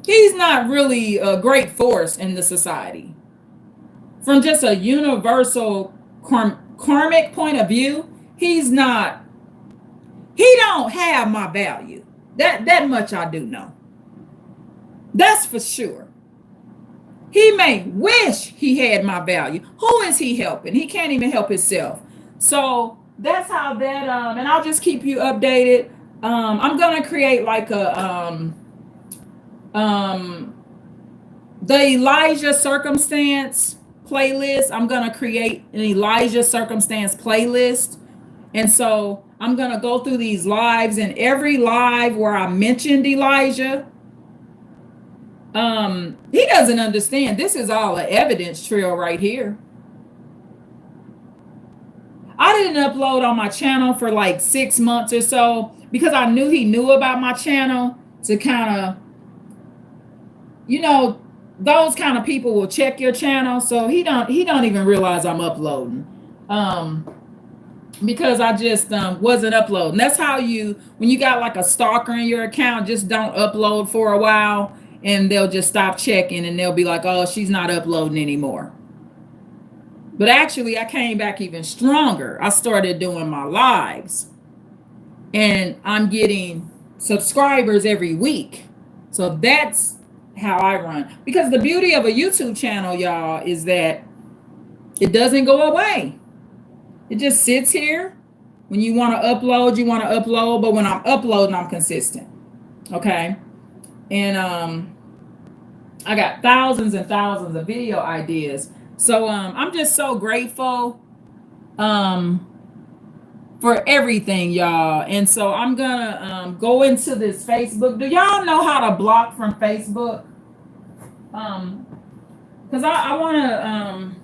He's not really a great force in the society. From just a universal karmic point of view, he's not, he don't have my value. That much I do know. That's for sure. He may wish he had my value. Who is he helping? He can't even help himself. So that's how that and I'll just keep you updated. I'm gonna create like a the Elijah circumstance playlist. I'm gonna create an Elijah circumstance playlist. And so I'm gonna go through these lives, and every live where I mentioned Elijah, he doesn't understand. This is all an evidence trail right here. I didn't upload on my channel for like 6 months or so because I knew he knew about my channel, to kind of, you know, those kind of people will check your channel. So he don't even realize I'm uploading. Because I just wasn't uploading. That's how you, when you got like a stalker in your account, just don't upload for a while, and they'll just stop checking, and they'll be like, oh, she's not uploading anymore. But actually, I came back even stronger. I started doing my lives, and I'm getting subscribers every week. So that's how I run. Because the beauty of a YouTube channel, y'all, is that it doesn't go away. It just sits here. When you want to upload, you want to upload. But when I'm uploading, I'm consistent. Okay. And I got thousands and thousands of video ideas. So I'm just so grateful for everything, y'all. And so I'm gonna go into this Facebook. Do y'all know how to block from Facebook? Because I want to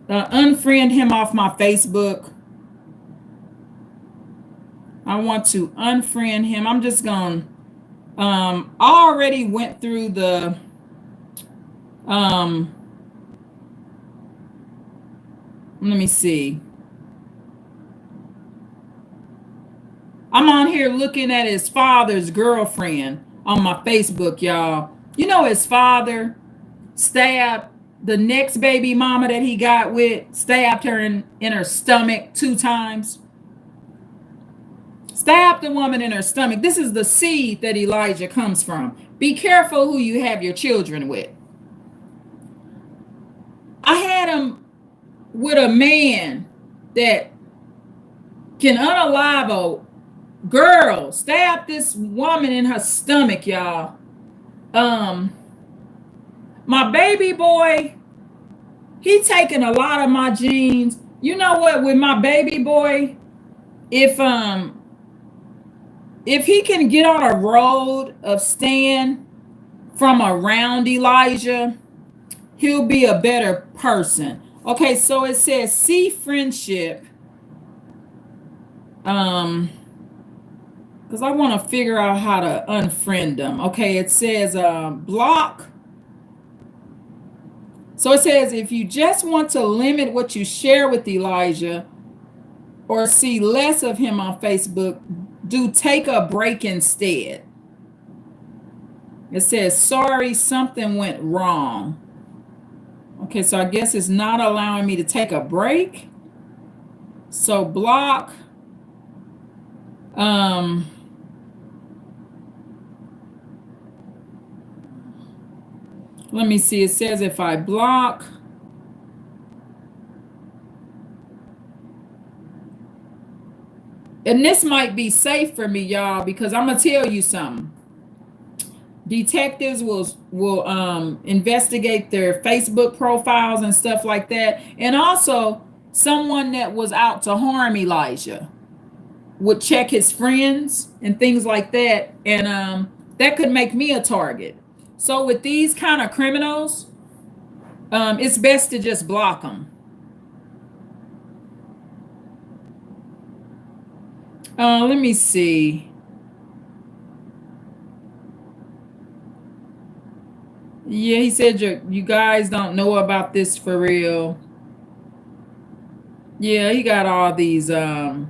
unfriend him off my Facebook. I want to unfriend him. I'm just gonna I already went through the let me see. I'm on here looking at his father's girlfriend on my Facebook, y'all. You know, his father stabbed the next baby mama that he got with, stabbed her in her stomach 2 times. Stabbed the woman in her stomach. This is the seed that Elijah comes from. Be careful who you have your children with. I had him with a man that can unalive a girl, stab this woman in her stomach, y'all. My baby boy, he taking a lot of my genes. You know what, with my baby boy, if he can get on a road of staying from around Elijah, he'll be a better person. Okay, so it says see friendship. Because I want to figure out how to unfriend them. Okay, it says block. So it says if you just want to limit what you share with Elijah or see less of him on Facebook, do take a break instead. It says, sorry, something went wrong. Okay, so I guess it's not allowing me to take a break. So block. Let me see. It says if I block. And this might be safe for me, y'all, because I'm going to tell you something. Detectives will investigate their Facebook profiles and stuff like that. And also, someone that was out to harm Elijah would check his friends and things like that. And that could make me a target. So with these kind of criminals, It's best to just block them. Let me see. Yeah, he said you guys don't know about this for real. Yeah, he got all these and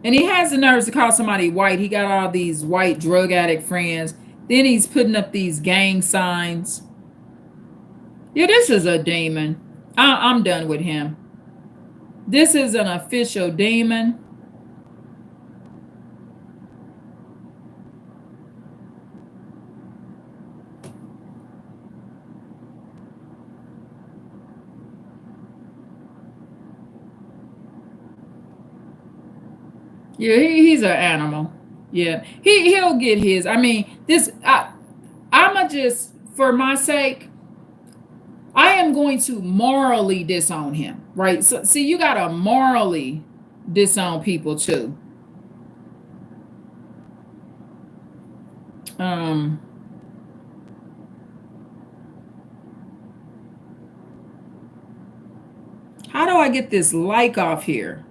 he has the nerves to call somebody white. He got all these white drug addict friends. Then he's putting up these gang signs. Yeah, this is a demon. I'm done with him. This is an official demon. Yeah, he's an animal. Yeah, he'll get his. I mean, I'ma just, for my sake, I am going to morally disown him. Right. So see, you gotta morally disown people too. Um, how do I get this like off here?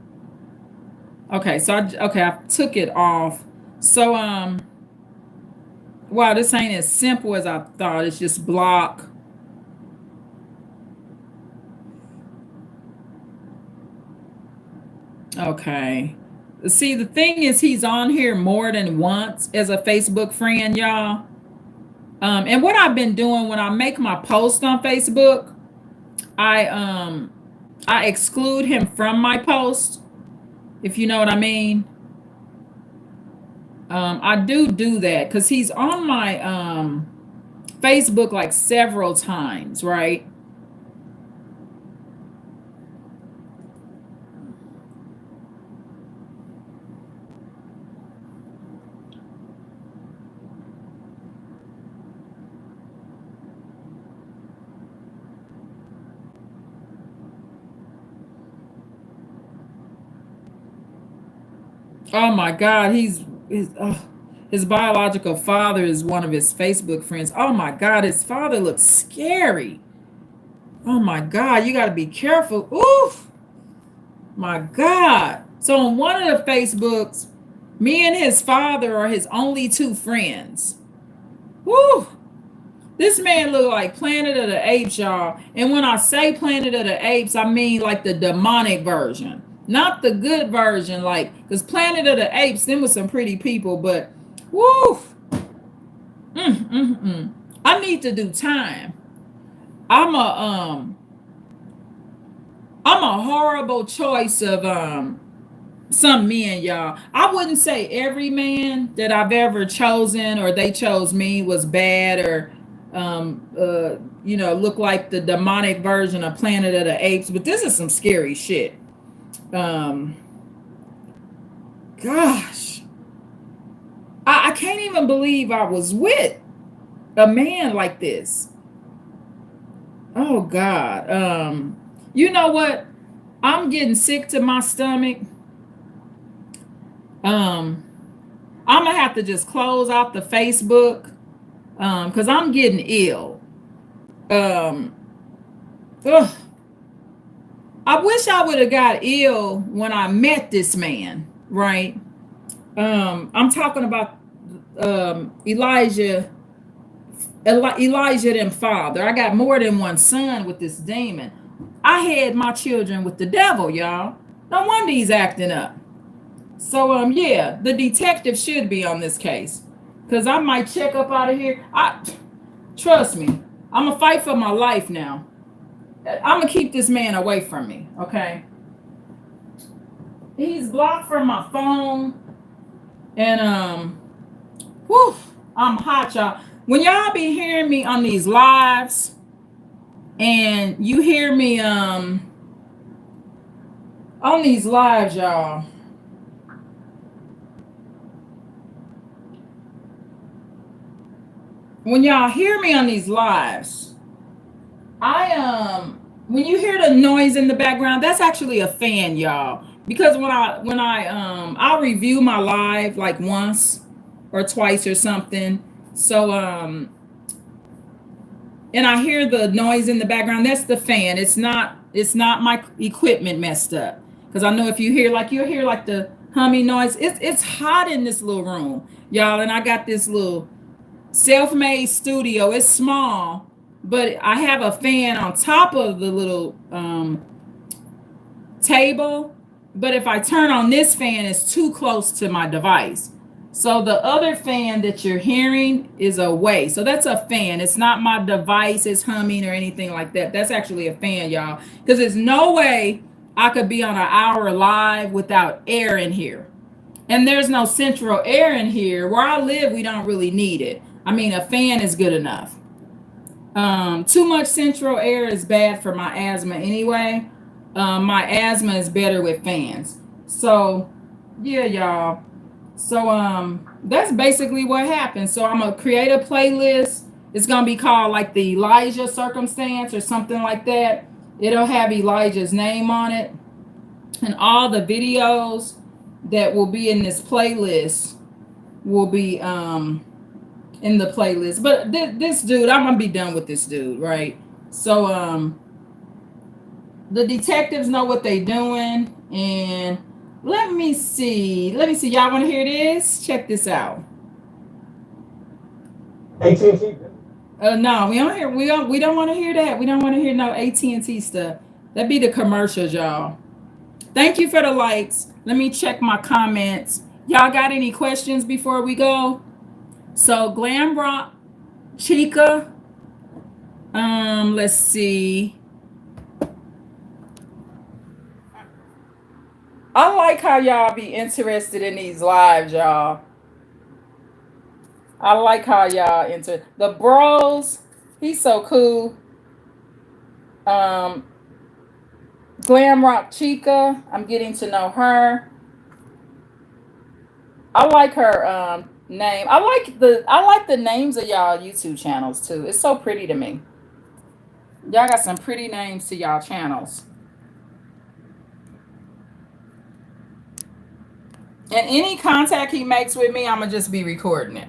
Okay, so I took it off. So wow, this ain't as simple as I thought. It's just block. Okay. See, the thing is he's on here more than once as a Facebook friend, y'all. And what I've been doing when I make my post on Facebook, I I exclude him from my post, if you know what I mean. I do that because he's on my Facebook like several times, right? Oh my God, his biological father is one of his Facebook friends. Oh my God, his father looks scary. Oh my God, you got to be careful. Oof, my God. So on one of the Facebooks, me and his father are his only two friends. Woo! This man look like Planet of the Apes, y'all. And when I say Planet of the Apes, I mean like the demonic version, not the good version. Like, because Planet of the Apes, them was some pretty people, but woo, I need to do time. I'm a I'm a horrible choice of some men, y'all. I wouldn't say every man that I've ever chosen or they chose me was bad or look like the demonic version of Planet of the Apes, but this is some scary shit. Um gosh. I can't even believe I was with a man like this. Oh God. You know what? I'm getting sick to my stomach. Um, I'm gonna have to just close out the Facebook because I'm getting ill. Um, ugh. I wish I would have got ill when I met this man, right? I'm talking about Elijah and father. I got more than one son with this demon. I had my children with the devil, y'all. No wonder he's acting up. So yeah, the detective should be on this case. Cause I might check up out of here. Trust me, I'm gonna fight for my life now. I'm gonna keep this man away from me, okay? He's blocked from my phone. And whew, I'm hot, y'all. When y'all be hearing me on these lives and you hear me on these lives, y'all. When y'all hear me on these lives, when you hear the noise in the background, that's actually a fan, y'all. Because I'll review my live like once or twice or something. So and I hear the noise in the background, that's the fan. It's not my equipment messed up. Because I know if you hear like you'll hear like the humming noise, it's hot in this little room, y'all. And I got this little self-made studio. It's small, but I have a fan on top of the little table. But if I turn on this fan, it's too close to my device. So the other fan that you're hearing is away. So that's a fan. It's not my device is humming or anything like that. That's actually a fan, y'all. Because there's no way I could be on an hour live without air in here. And there's no central air in here. Where I live, we don't really need it. I mean, a fan is good enough. Too much central air is bad for my asthma anyway. My asthma is better with fans. So, yeah, y'all. So that's basically what happened. So I'm gonna create a playlist. It's gonna be called like the Elijah circumstance or something like that. It'll have Elijah's name on it, and all the videos that will be in this playlist will be in the playlist. But this dude, I'm gonna be done with this dude, right? So the detectives know what they doing, and let me see. Y'all want to hear this? Check this out. AT&T. No, we don't hear. We don't want to hear that. We don't want to hear no AT&T stuff. That'd be the commercials, y'all. Thank you for the likes. Let me check my comments. Y'all got any questions before we go? So Glam Rock, Chica. Let's see. I like how y'all be interested in these lives, y'all. I like how y'all enter the bros. He's so cool. Glam Rock Chica. I'm getting to know her. I like her name. I like the names of y'all YouTube channels too. It's so pretty to me. Y'all got some pretty names to y'all channels. And any contact he makes with me, I'm going to just be recording it.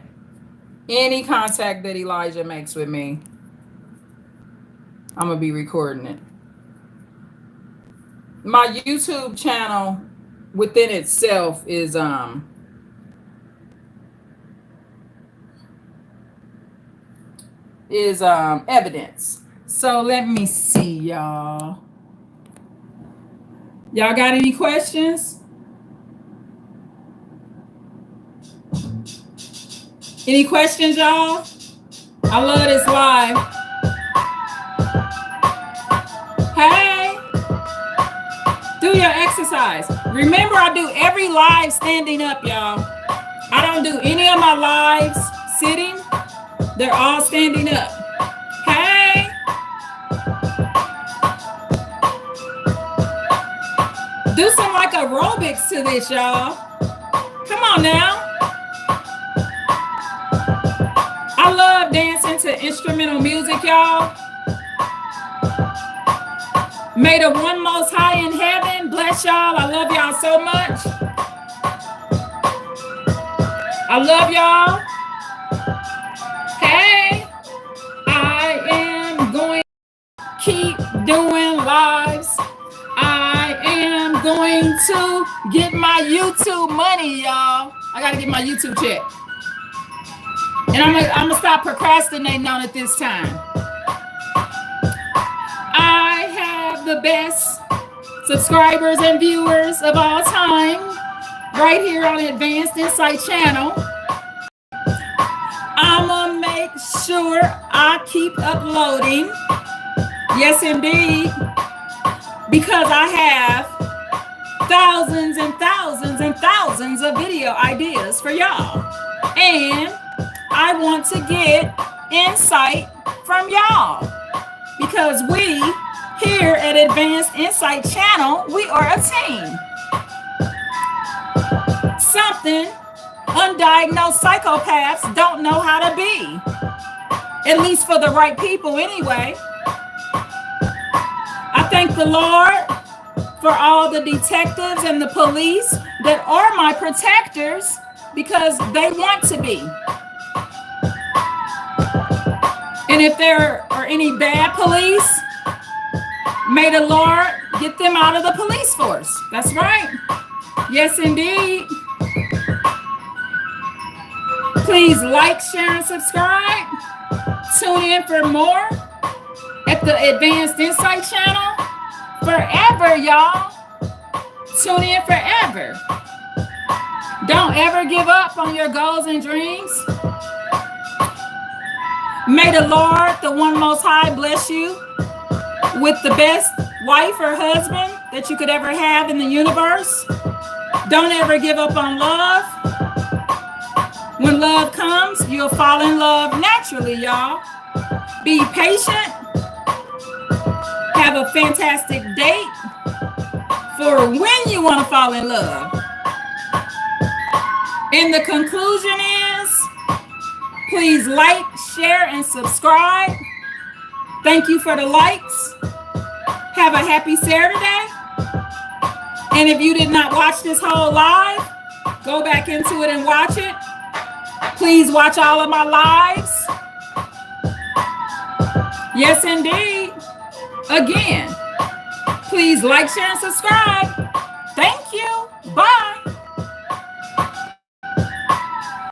Any contact that Elijah makes with me, I'm going to be recording it. My YouTube channel within itself is evidence. So let me see, y'all. Y'all got any questions? Any questions, y'all? I love this live. Hey, do your exercise. Remember, I do every live standing up, y'all. I don't do any of my lives sitting. They're all standing up. Hey. Do some like aerobics to this, y'all. Come on now. I love dancing to instrumental music, y'all. May the one most high in heaven bless y'all. I love y'all so much. I love y'all. Hey, I am going to keep doing lives. I am going to get my YouTube money, y'all. I got to get my YouTube check. And I'm gonna stop procrastinating on it this time. I have the best subscribers and viewers of all time right here on Advanced Insight channel. I'm gonna make sure I keep uploading. Yes, indeed. Because I have thousands and thousands and thousands of video ideas for y'all. And I want to get insight from y'all, because we here at Advanced Insight Channel, we are a team. Something undiagnosed psychopaths don't know how to be, at least for the right people anyway. I thank the Lord for all the detectives and the police that are my protectors, because they want to be. And if there are or any bad police, may the Lord get them out of the police force. That's right. Yes, indeed. Please like, share, and subscribe. Tune in for more at the Advanced Insight channel. Forever, y'all. Tune in forever. Don't ever give up on your goals and dreams. May the Lord, the One Most High, bless you with the best wife or husband that you could ever have in the universe. Don't ever give up on love. When love comes, you'll fall in love naturally, y'all. Be patient. Have a fantastic date for when you want to fall in love. And the conclusion is, please like, share, and subscribe. Thank you for the likes. Have a happy Saturday. And if you did not watch this whole live, go back into it and watch it. Please watch all of my lives. Yes, indeed. Again, please like, share, and subscribe.